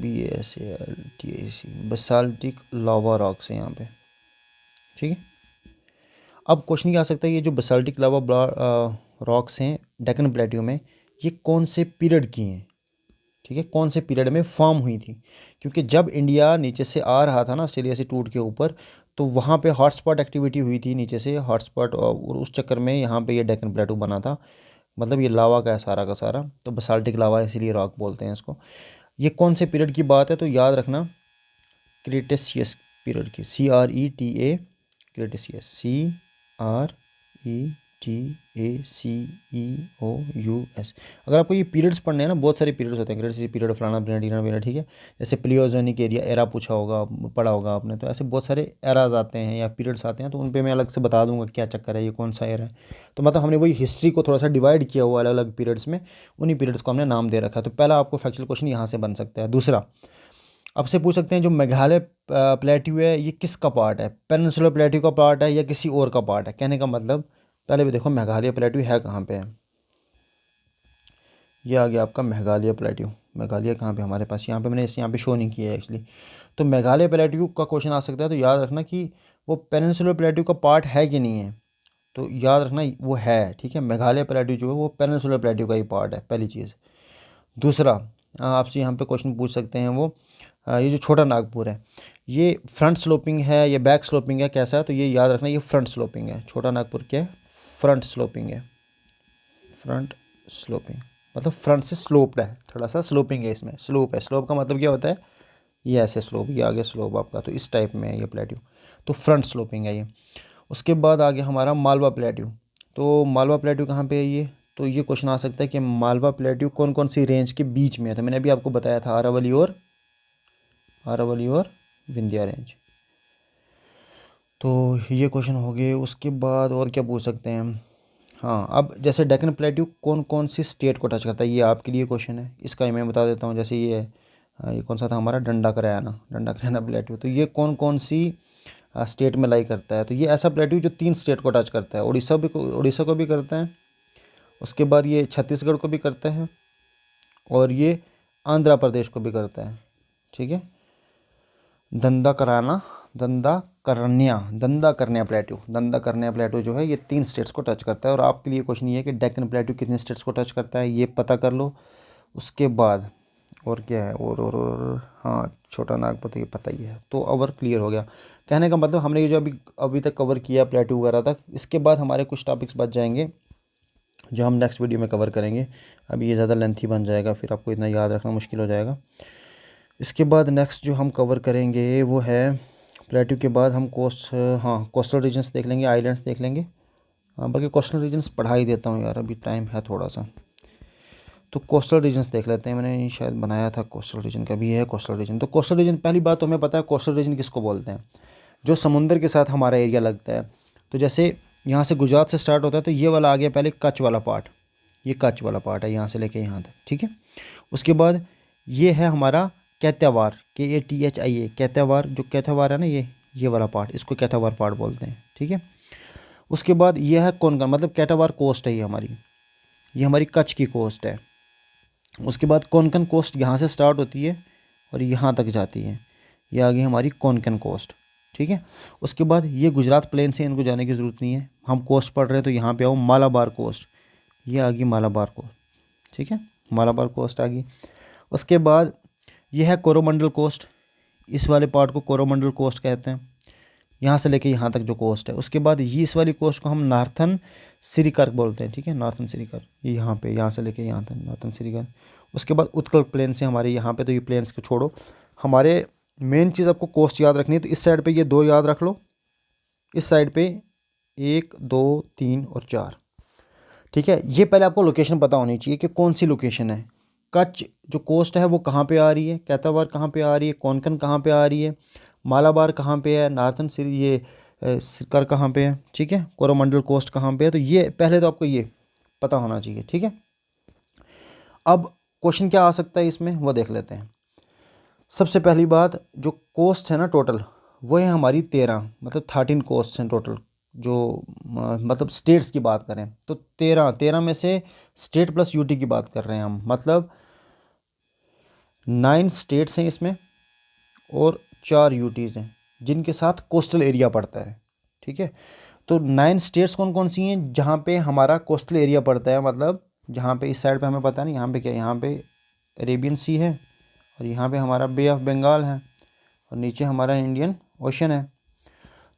BASALTIC, बसाल्टिक लावा रॉक्स है यहाँ पे, ठीक है। अब क्वेश्चन क्या आ सकता है, ये जो बसाल्टिक लावा रॉक्स हैं डेक्कन प्लेट्यू में, ये कौन से पीरियड की हैं, ठीक है, कौन से पीरियड में फॉर्म हुई थी? क्योंकि जब इंडिया नीचे से आ रहा था ना ऑस्ट्रेलिया से टूट के ऊपर, तो वहाँ पे हॉटस्पॉट एक्टिविटी हुई थी नीचे से हॉटस्पॉट, और उस चक्कर में यहाँ पे ये डेक्कन प्लेटू बना था। मतलब ये लावा का है सारा का सारा, तो बसाल्टिक लावा इसीलिए रॉक बोलते हैं इसको। ये कौन से पीरियड की बात है? तो याद रखना क्रेटेशियस पीरियड की, CRETA, क्रेटेशियस, CRETACEOUS। अगर आपको ये पीरियड्स पढ़ने हैं ना, बहुत सारे पीरियड्स होते हैं, क्रेटेशियस पीरियड, फलाना पीरियड, डीना पीरियड, ठीक है। जैसे प्लियोजेनिक एरा पूछा होगा, पढ़ा होगा आपने, तो ऐसे बहुत सारे एराज आते हैं या पीरियड्स आते हैं, तो उन पे मैं अलग से बता दूंगा क्या चक्कर है, ये कौन सा एरा है। तो मतलब हमने वही हिस्ट्री को थोड़ा सा डिवाइड किया हुआ अलग अलग पीरियड्स में, उन्हीं पीरियड्स को हमने नाम दे रखा है। तो पहला आपको फैक्चुअल क्वेश्चन यहाँ से बन सकता है। दूसरा आपसे पूछ सकते हैं, जो मेघालय प्लेट्यू है ये किसका पार्ट है? पेनिनसुलर प्लेट्यू का पार्ट है या किसी और का पार्ट है? कहने का मतलब, पहले भी देखो मेघालय प्लेट्यू है कहाँ पे है। ये आ गया आपका मेघालय प्लेट्यू। मेघालय कहाँ पे हमारे पास? यहाँ पे मैंने यहाँ पे शो नहीं किया है एक्चुअली। तो मेघालय प्लेट्यू का क्वेश्चन आ सकता है, तो याद रखना कि वो पेनिनसुलर प्लेट्यू का पार्ट है कि नहीं है। तो याद रखना वो है, ठीक है। मेघालय प्लेट्यू जो है वो पेनिनसुलर प्लेट्यू का ही पार्ट है, पहली चीज़। दूसरा आपसे यहाँ पे क्वेश्चन पूछ सकते हैं वो, ये जो छोटा नागपुर है ये फ्रंट स्लोपिंग है या बैक स्लोपिंग है, कैसा है? तो ये याद रखना ये फ्रंट स्लोपिंग है। छोटा नागपुर क्या है? फ्रंट स्लोपिंग है। फ्रंट स्लोपिंग मतलब फ्रंट से स्लोप्ड है, थोड़ा सा स्लोपिंग है, इसमें स्लोप है। स्लोप का मतलब क्या होता है? ये ऐसे स्लोप, ये आगे स्लोप आपका, तो इस टाइप में है ये प्लेट्यू, तो फ्रंट स्लोपिंग है ये। उसके बाद आगे हमारा मालवा प्लेट्यू। तो मालवा प्लेट्यू कहाँ पे है ये? तो ये क्वेश्चन आ सकता है कि मालवा प्लेट्यू कौन कौन सी रेंज के बीच में है? तो मैंने अभी आपको बताया था, अरावली और विंध्या रेंज। तो ये क्वेश्चन हो गए। उसके बाद और क्या पूछ सकते हैं हम? हाँ, अब जैसे डेक्कन प्लेट्यू कौन कौन सी स्टेट को टच करता है, ये आपके लिए क्वेश्चन है। इसका ही मैं बता देता हूँ। जैसे ये है, ये कौन सा था हमारा? डंडा करैना प्लेट्यू। तो ये कौन कौन सी स्टेट में लाई करता है? तो ये ऐसा प्लेट्यू जो 3 स्टेट को टच करता है। उड़ीसा को भी करता है, उसके बाद ये छत्तीसगढ़ को भी करता है, और ये आंध्र प्रदेश को भी करता है, ठीक है। दंडा करन्या प्लेट्यू जो है ये 3 स्टेट्स को टच करता है। और आपके लिए क्वेश्चन ये है कि डेक्कन प्लेट्यू कितने स्टेट्स को टच करता है, ये पता कर लो। उसके बाद और क्या है? और हाँ, छोटा नागपुर तो ये पता ही है। तो ओवर क्लियर हो गया। कहने का मतलब हमने ये जो अभी तक कवर किया प्लेट्यू वगैरह तक, इसके बाद हमारे कुछ टॉपिक्स बच जाएंगे जो हम नेक्स्ट वीडियो में कवर करेंगे। अभी ये ज़्यादा लेंथी बन जाएगा, फिर आपको इतना याद रखना मुश्किल हो जाएगा। इसके बाद नेक्स्ट जो हम कवर करेंगे वो है प्लेट्यू के बाद हम कोस्टल रीजन्स देख लेंगे, आइलैंड्स देख लेंगे। हाँ, बल्कि कोस्टल रीजन्स पढ़ा ही देता हूँ यार, अभी टाइम है थोड़ा सा। तो कोस्टल रीजन्स देख लेते हैं। मैंने शायद बनाया था कोस्टल रीजन का भी है। कोस्टल रीजन, तो कोस्टल रीजन पहली बात तो हमें पता है कोस्टल रीजन किसको बोलते हैं, जो समुंदर के साथ हमारा एरिया लगता है। तो जैसे यहाँ से गुजरात से स्टार्ट होता है, तो ये वाला आ गया पहले कच्छ वाला पार्ट, ये कच्छ वाला पार्ट है यहाँ से लेके यहाँ तक, ठीक है। उसके बाद ये है हमारा कैथावार, KATHIA, कैथावार। जो कैथावार है ना, ये वाला पार्ट, इसको कैथावार पार्ट बोलते हैं, ठीक है। उसके बाद ये है कोंकण, मतलब कैथावार कोस्ट है ये हमारी कच्छ की कोस्ट है। उसके बाद कोंकण कोस्ट यहाँ से स्टार्ट होती है और यहाँ तक जाती है, ये आ गई हमारी कोंकण कोस्ट, ठीक है। उसके बाद ये गुजरात प्लेन से इनको जाने की ज़रूरत नहीं है, हम कोस्ट पढ़ रहे हैं तो यहाँ पे आओ मालाबार कोस्ट, ये आ गई मालाबार कोस्ट, ठीक है, मालाबार कोस्ट आ गई। उसके बाद ये है कोरोमंडल कोस्ट, इस वाले पार्ट को कोरोमंडल कोस्ट कहते हैं, यहाँ से लेके यहाँ तक जो कोस्ट है। उसके बाद ये इस वाली कोस्ट को हम नार्थन सिरिकर बोलते हैं, ठीक है, नार्थन सिरिकर, ये यहाँ पे, यहाँ से लेके यहाँ तक नार्थन सिरिकर। उसके बाद उत्कल प्लेन से हमारे यहाँ पे, तो ये प्लेन्स को छोड़ो, हमारे मेन चीज़ आपको कोस्ट याद रखनी है। तो इस साइड पे ये 2 याद रख लो, इस साइड पे 1 2 3 और 4, ठीक है। ये पहले आपको लोकेशन पता होनी चाहिए कि कौन सी लोकेशन है। कच्छ जो कोस्ट है वो कहाँ पे आ रही है, कैथावार कहाँ पे आ रही है, कोंकण कहाँ पे आ रही है, मालाबार कहाँ पे है, नार्थन सिरकर कहाँ पे है, ठीक है, कोरोमंडल कोस्ट कहाँ पे है। तो ये पहले तो आपको ये पता होना चाहिए, ठीक है। अब क्वेश्चन क्या आ सकता है इसमें वो देख लेते हैं। सबसे पहली बात, जो कोस्ट है ना टोटल, वो है हमारी 13, मतलब 13 कोस्ट हैं टोटल। जो मतलब स्टेट्स की बात करें तो 13 में से स्टेट प्लस यूटी की बात कर रहे हैं हम, मतलब 9 स्टेट्स हैं इसमें और 4 यूटीज़ हैं जिनके साथ कोस्टल एरिया पड़ता है। ठीक है, तो 9 स्टेट्स कौन कौन सी हैं जहाँ पे हमारा कोस्टल एरिया पड़ता है, मतलब जहाँ पे इस साइड पे हमें पता नहीं, यहाँ पे क्या है, यहाँ पे अरेबियन सी है और यहाँ पे हमारा बे ऑफ बंगाल है और नीचे हमारा इंडियन ओशन है।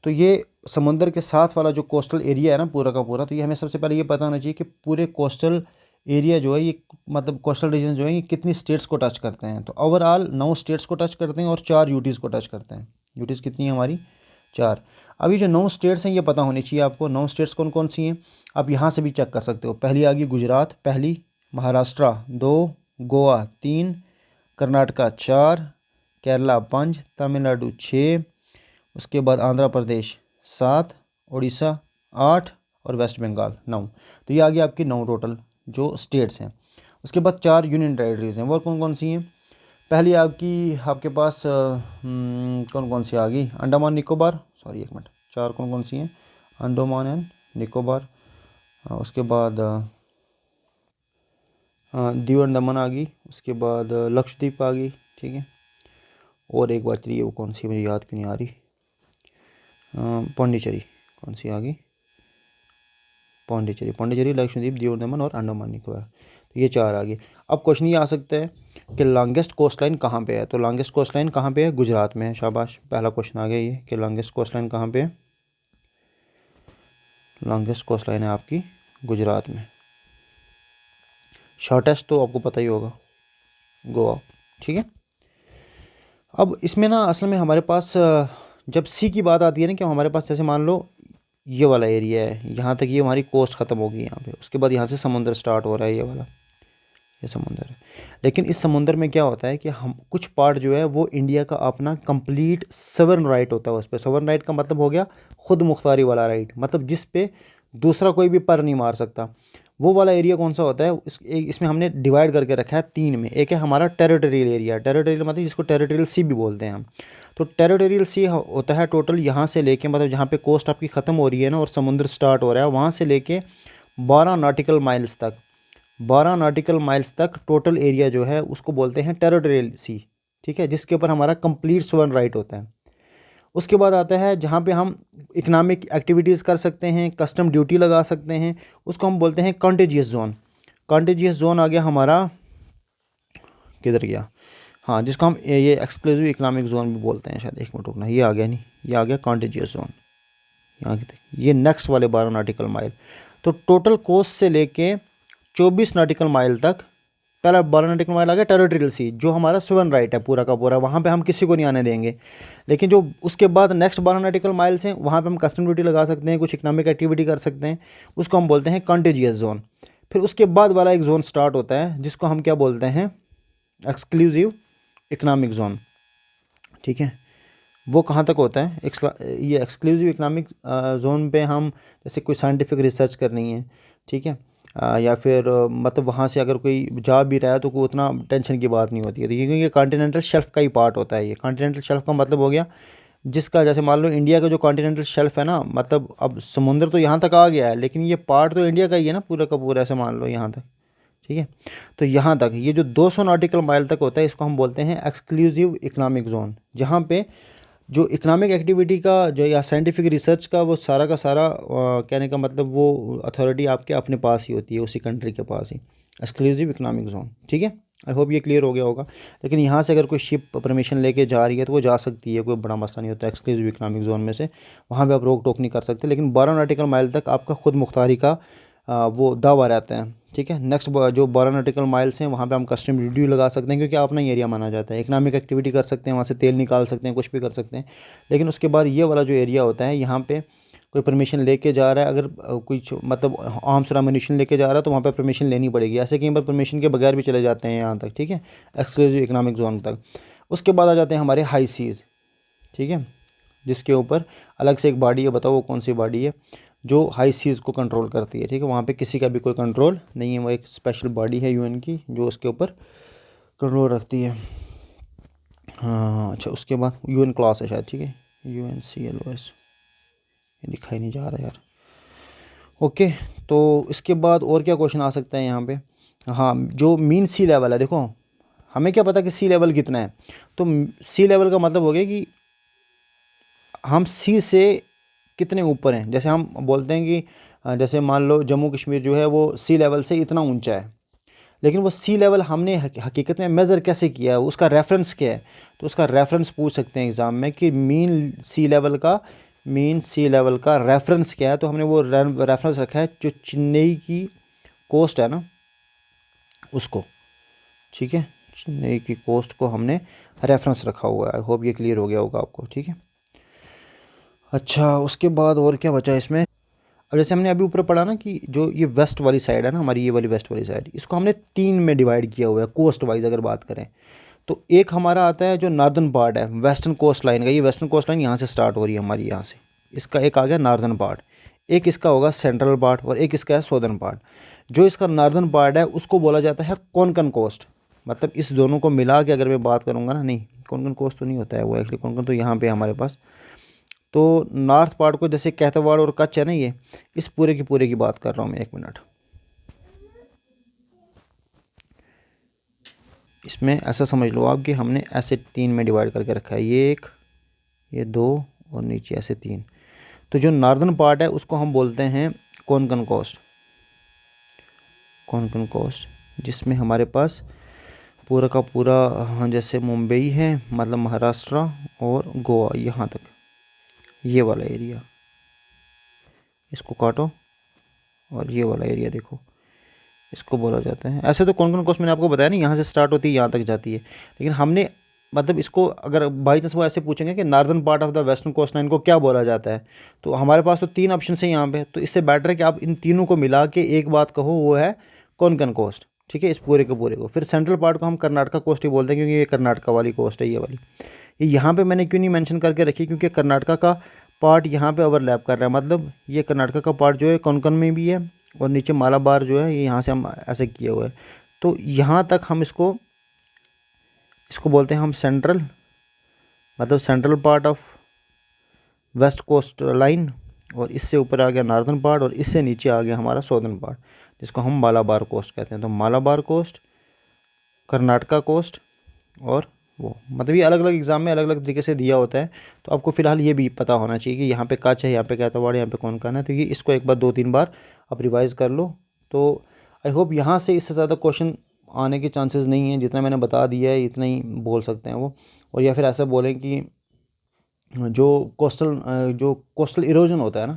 तो ये समुंदर के साथ वाला जो कोस्टल एरिया है ना पूरा का पूरा, तो ये हमें सबसे पहले ये पता होना चाहिए कि पूरे कोस्टल एरिया जो है ये, मतलब कोस्टल रीजन जो है ये कितनी स्टेट्स को टच करते हैं। तो ओवरऑल 9 स्टेट्स को टच करते हैं और 4 यूटीज़ को टच करते हैं। यूटीज़ कितनी है हमारी? 4। अभी जो 9 स्टेट्स हैं ये पता होनी चाहिए आपको। 9 स्टेट्स कौन कौन सी हैं आप यहाँ से भी चेक कर सकते हो। पहली आ गई गुजरात, पहली, महाराष्ट्र 2, गोवा 3, कर्नाटका 4, केरला 5, तमिलनाडु 6, उसके बाद आंध्र प्रदेश 7, उड़ीसा 8 और वेस्ट बंगाल 9। तो ये आ गई आपकी 9 टोटल जो स्टेट्स हैं। उसके बाद 4 यूनियन टेरिटरीज़ हैं, वो कौन कौन सी हैं? पहली आपके पास कौन कौन सी आ गई? अंडमान निकोबार, सॉरी एक मिनट, 4 कौन कौन सी हैं? अंडमान एंड निकोबार, उसके बाद दीव एंड दमन आ गई, उसके बाद लक्षद्वीप आ गई। ठीक है, और एक बात रही है, वो कौन सी मुझे याद क्यों नहीं आ रही? पौंडीचेरी, कौन सी आ गई? पौंडीचेरी, लक्षद्वीप, दीव दमन और अंडमान निकोबार। तो ये 4 आ गए। अब क्वेश्चन ये आ सकता है कि लॉन्गेस्ट कोस्ट लाइन कहाँ पे है? तो लॉन्गेस्ट कोस्ट लाइन कहाँ पे है? गुजरात में है। शाबाश, पहला क्वेश्चन आ गया ये कि लॉन्गेस्ट कोस्ट लाइन कहाँ पे है। लॉन्गेस्ट कोस्ट लाइन है आपकी गुजरात में। शॉर्टेस्ट तो आपको पता ही होगा, गोवा। ठीक है, अब इसमें ना असल में हमारे पास जब सी की बात आती है ना, कि हमारे पास जैसे मान लो ये वाला एरिया है, यहाँ तक ये हमारी कोस्ट ख़त्म होगी यहाँ पे, उसके बाद यहाँ से समुंदर स्टार्ट हो रहा है, ये वाला ये समुंदर है। लेकिन इस समुंदर में क्या होता है कि हम कुछ पार्ट जो है वो इंडिया का अपना कंप्लीट सवर्न राइट होता है उस पर। सवर्न राइट का मतलब हो गया खुद मुख्तारी वाला राइट, मतलब जिस पे दूसरा कोई भी पर नहीं मार सकता। वो वाला एरिया कौन सा होता है? इसमें हमने डिवाइड करके रखा है 3 में। एक है हमारा टेरिटोरियल एरिया, टेरिटोरियल मतलब जिसको टेरिटोरियल सी भी बोलते हैं हम। तो टेरिटोरियल सी होता है टोटल यहाँ से लेके, मतलब जहाँ पे कोस्ट आपकी ख़त्म हो रही है ना और समुद्र स्टार्ट हो रहा है, वहाँ से लेके 12 नॉटिकल माइल्स तक, 12 नॉटिकल माइल्स तक टोटल एरिया जो है उसको बोलते हैं टेरिटोरियल सी। ठीक है, जिसके ऊपर हमारा कंप्लीट सोवरेन राइट होता है। उसके बाद आता है जहाँ पे हम इकनॉमिक एक्टिविटीज़ कर सकते हैं, कस्टम ड्यूटी लगा सकते हैं, उसको हम बोलते हैं कॉन्टेजियस जोन। कॉन्टेजियस जोन आ गया हमारा, किधर गया? हाँ, जिसको हम ये एक्सक्लूसिव इकनॉमिक जोन भी बोलते हैं शायद। एक मिनट रुकना, ये आ गया नहीं, ये आ गया कॉन्टेजियस जोन। यहाँ की ये नेक्स्ट वाले 12 नॉटिकल माइल। तो टोटल कोस्ट से लेके 24 नॉटिकल माइल तक, पहला 12 नॉटिकल माइल आ गया टेरिटोरियल सी, जो हमारा सोवरेन राइट है पूरा का पूरा, वहाँ पे हम किसी को नहीं आने देंगे। लेकिन जो उसके बाद नेक्स्ट 12 नॉटिकल माइल्स हैं, वहाँ पे हम कस्टम ड्यूटी लगा सकते हैं, कुछ इकनॉमिक एक्टिविटी कर सकते हैं, उसको हम बोलते हैं कॉन्टेजियस जोन। फिर उसके बाद वाला एक जोन स्टार्ट होता है जिसको हम क्या बोलते हैं? Exclusive economic zone. ठीक है, वो कहाँ तक होता है? ये एक्सक्लूसिव इकनॉमिक जोन पे हम जैसे कोई साइंटिफिक रिसर्च करनी है, ठीक है, या फिर मतलब वहाँ से अगर कोई जा भी रहा है तो कोई उतना टेंशन की बात नहीं होती है, क्योंकि ये कॉन्टिनेंटल शेल्फ का ही पार्ट होता है। ये कॉन्टिनेंटल शेल्फ का मतलब हो गया जिसका, जैसे मान लो इंडिया का जो कॉन्टिनेंटल शेल्फ है ना, मतलब अब समुंदर तो यहाँ तक आ गया है लेकिन ये पार्ट तो इंडिया का ही है ना पूरा का पूरा, ऐसे मान लो यहाँ तक। ठीक है, तो यहाँ तक ये जो 200 नॉटिकल माइल तक होता है इसको हम बोलते हैं एक्सक्लूसिव इकनॉमिक जोन, जहाँ पे जो इकनॉमिक एक्टिविटी का जो या साइंटिफिक रिसर्च का वो सारा का सारा कहने का मतलब वो अथॉरिटी आपके अपने पास ही होती है, उसी कंट्री के पास ही, एक्सक्लूसिव इकनॉमिक जोन। ठीक है, आई होप ये क्लियर हो गया होगा। लेकिन यहाँ से अगर कोई शिप परमिशन लेके जा रही है तो वो जा सकती है, कोई बड़ा मसला नहीं होता एक्सक्लूसिव इकनॉमिक जोन में से, वहाँ पे आप रोक टोक नहीं कर सकते। लेकिन 12 नॉटिकल माइल तक आपका खुद मुख्तारी का वो दावा रहता है। ठीक है, नेक्स्ट जो 12 नॉटिकल माइल्स हैं वहाँ पे हम कस्टम ड्यूटी लगा सकते हैं, क्योंकि अपना ही एरिया माना जाता है। इकनॉमिक एक्टिविटी कर सकते हैं, वहाँ से तेल निकाल सकते हैं, कुछ भी कर सकते हैं। लेकिन उसके बाद ये वाला जो एरिया होता है, यहाँ पे कोई परमिशन लेके जा रहा है, अगर कोई मतलब आर्म्स और एमुनिशन लेके जा रहा है तो वहाँ पे परमिशन लेनी पड़ेगी। ऐसे कई बार परमिशन के बगैर भी चले जाते हैं यहाँ तक। ठीक है, एक्सक्लूसिव इकनॉमिक जोन तक। उसके बाद आ जाते हैं हमारे हाई सीज़। ठीक है, जिसके ऊपर अलग से एक बॉडी है, बताओ वो कौन सी बॉडी है जो हाई सीज़ को कंट्रोल करती है। ठीक है, वहाँ पे किसी का भी कोई कंट्रोल नहीं है, वो एक स्पेशल बॉडी है यूएन की जो उसके ऊपर कंट्रोल रखती है। हाँ अच्छा, उसके बाद UN क्लास है शायद, ठीक है, UNCLOS, ये दिखाई नहीं जा रहा यार। ओके, तो इसके बाद और क्या क्वेश्चन आ सकता है यहाँ पे। हाँ, जो मीन सी लेवल है, देखो हमें क्या पता कि सी लेवल कितना है। तो सी लेवल का मतलब हो गया कि हम सी से कितने ऊपर हैं। जैसे हम बोलते हैं कि जैसे मान लो जम्मू कश्मीर जो है वो सी लेवल से इतना ऊंचा है, लेकिन वो सी लेवल हमने हकीकत में मेज़र कैसे किया है, उसका रेफरेंस क्या है। तो उसका रेफरेंस पूछ सकते हैं एग्ज़ाम में कि मीन सी लेवल का रेफरेंस क्या है। तो हमने वो रेफरेंस रखा है जो चेन्नई की कोस्ट है ना, उसको, ठीक है, चेन्नई की कोस्ट को हमने रेफरेंस रखा हुआ है। आई होप ये क्लियर हो गया होगा आपको, ठीक है। अच्छा, उसके बाद और क्या बचा इसमें। अब जैसे हमने अभी ऊपर पढ़ा ना कि जो ये वेस्ट वाली साइड है ना हमारी, ये वाली वेस्ट वाली साइड, इसको हमने 3 में डिवाइड किया हुआ है कोस्ट वाइज अगर बात करें। तो एक हमारा आता है जो नॉर्दर्न पार्ट है वेस्टर्न कोस्ट लाइन का, ये वेस्टर्न कोस्ट लाइन यहाँ से स्टार्ट हो रही है हमारी यहाँ से, इसका एक आ गया नॉर्दर्न पार्ट। एक इसका होगा सेंट्रल पार्ट और एक इसका है सौदर्न पार्ट। जो इसका नॉर्दर्न पार्ट है उसको बोला जाता है कोंकण कोस्ट। मतलब इस दोनों को मिला के अगर मैं बात करूँगा ना, नहीं कोंकण कोस्ट तो नहीं होता है वो, एक्चुअली कोंकण तो यहाँ पे हमारे पास। तो नॉर्थ पार्ट को जैसे कैथवाड़ और कच्छ है ना, ये इस पूरे की बात कर रहा हूँ मैं। एक मिनट, इसमें ऐसा समझ लो आप कि हमने ऐसे 3 में डिवाइड करके रखा है, ये 1, ये 2 और नीचे ऐसे 3। तो जो नॉर्दर्न पार्ट है उसको हम बोलते हैं कोंकण कोस्ट, कोंकण कोस्ट, जिसमें हमारे पास पूरा का पूरा, हाँ, जैसे मुंबई है मतलब महाराष्ट्र और गोवा यहाँ तक, ये वाला एरिया, इसको काटो और ये वाला एरिया देखो, इसको बोला जाता है। ऐसे तो कोंकण कोस्ट मैंने आपको बताया नहीं, यहाँ से स्टार्ट होती है यहाँ तक जाती है, लेकिन हमने मतलब इसको अगर बाई चांस वो ऐसे पूछेंगे कि northern part of the western coast line को क्या बोला जाता है, तो हमारे पास तो 3 ऑप्शन है यहाँ पे। तो इससे बेटर है कि आप इन तीनों को मिला के एक बात कहो, वो है कोंकण कोस्ट, ठीक है, इस पूरे के पूरे को। फिर सेंट्रल पार्ट को हम कर्नाटका कोस्ट ही बोलते हैं, क्योंकि ये कर्नाटका वाली कोस्ट है, ये वाली। ये यहाँ पे मैंने क्यों नहीं मेंशन करके रखी, क्योंकि कर्नाटका का पार्ट यहाँ पे ओवरलैप कर रहा है। मतलब ये कर्नाटका का पार्ट जो है कोंकण में भी है और नीचे मालाबार जो है ये यहाँ से हम ऐसे किए हुए हैं। तो यहाँ तक हम इसको बोलते हैं हम सेंट्रल, मतलब central part of west coast line, और इससे ऊपर आ गया नॉर्दर्न पार्ट और इससे नीचे आ गया हमारा सौदर्न पार्ट, जिसको हम मालाबार कोस्ट कहते हैं। तो मालाबार कोस्ट, कर्नाटका कोस्ट और वो, मतलब ये अलग अलग एग्ज़ाम में अलग अलग तरीके से दिया होता है। तो आपको फ़िलहाल ये भी पता होना चाहिए कि यहाँ पे कच्छ है, यहाँ पे कैथवाड़, यहाँ पे कोंकण है। तो ये इसको एक बार 2-3 बार आप रिवाइज़ कर लो। तो आई होप यहाँ से इससे ज़्यादा क्वेश्चन आने के चांसेस नहीं हैं, जितना मैंने बता दिया है इतना ही बोल सकते हैं वो। और या फिर ऐसा बोलें कि जो कोस्टल इरोजन होता है ना,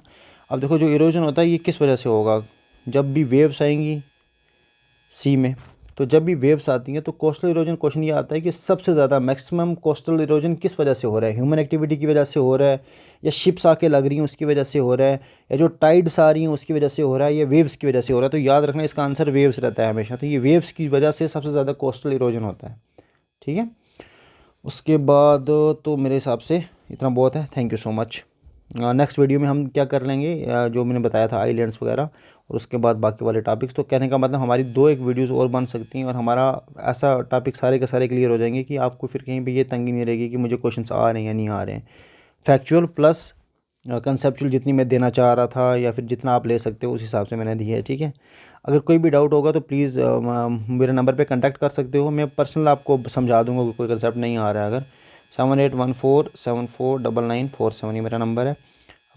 अब देखो जो इरोजन होता है ये किस वजह से होगा। जब भी वेव्स आएंगी सी में, तो जब भी वेव्स आती हैं तो कोस्टल इरोजन क्वेश्चन ये आता है कि सबसे ज़्यादा मैक्सिमम कोस्टल इरोजन किस वजह से हो रहा है। ह्यूमन एक्टिविटी की वजह से हो रहा है, या शिप्स आके लग रही हैं उसकी वजह से हो रहा है, या जो टाइड्स आ रही हैं उसकी वजह से हो रहा है, या वेव्स की वजह से हो रहा है। तो याद रखना इसका आंसर वेव्स रहता है हमेशा। तो ये वेव्स की वजह से सबसे ज़्यादा कोस्टल इरोजन होता है, ठीक है। उसके बाद तो मेरे हिसाब से इतना बहुत है। Thank you so much. Next video में हम क्या कर लेंगे, जो मैंने बताया था आइलैंड्स वगैरह, और उसके बाद बाकी वाले टॉपिक्स। तो कहने का मतलब हमारी 2-1 वीडियोस और बन सकती हैं, और हमारा ऐसा टॉपिक सारे के सारे क्लियर हो जाएंगे कि आपको फिर कहीं भी ये तंगी नहीं रहेगी कि मुझे क्वेश्चंस आ रहे हैं या नहीं आ रहे हैं। फैक्चुअल प्लस कंसेप्चुअल जितनी मैं देना चाह रहा था, या फिर जितना आप ले सकते हो उस हिसाब से मैंने दी है, ठीक है। अगर कोई भी डाउट होगा तो प्लीज़ मेरे नंबर पे कांटेक्ट कर सकते हो, मैं पर्सनल आपको समझा दूंगा कि कोई कंसेप्ट नहीं आ रहा है। अगर 7814749947 ये मेरा नंबर है।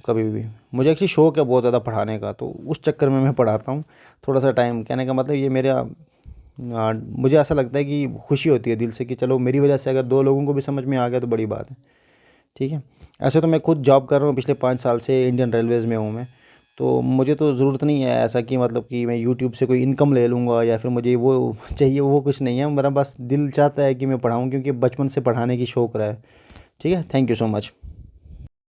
कभी भी मुझे एक्चुअली शौक है बहुत ज़्यादा पढ़ाने का, तो उस चक्कर में मैं पढ़ाता हूँ थोड़ा सा टाइम। कहने का मतलब ये मेरा मुझे ऐसा लगता है कि खुशी होती है दिल से कि चलो मेरी वजह से अगर 2 लोगों को भी समझ में आ गया तो बड़ी बात है, ठीक है। ऐसे तो मैं खुद जॉब कर रहा हूँ, पिछले 5 साल से इंडियन रेलवेज़ में हूँ मैं। तो मुझे तो ज़रूरत नहीं है ऐसा कि मतलब कि मैं यूट्यूब से कोई इनकम ले लूँगा या फिर मुझे वो चाहिए, वो कुछ नहीं है। मेरा बस दिल चाहता है कि मैं पढ़ाऊँ, क्योंकि बचपन से पढ़ाने की शौक़ रहा है, ठीक है। Thank you so much.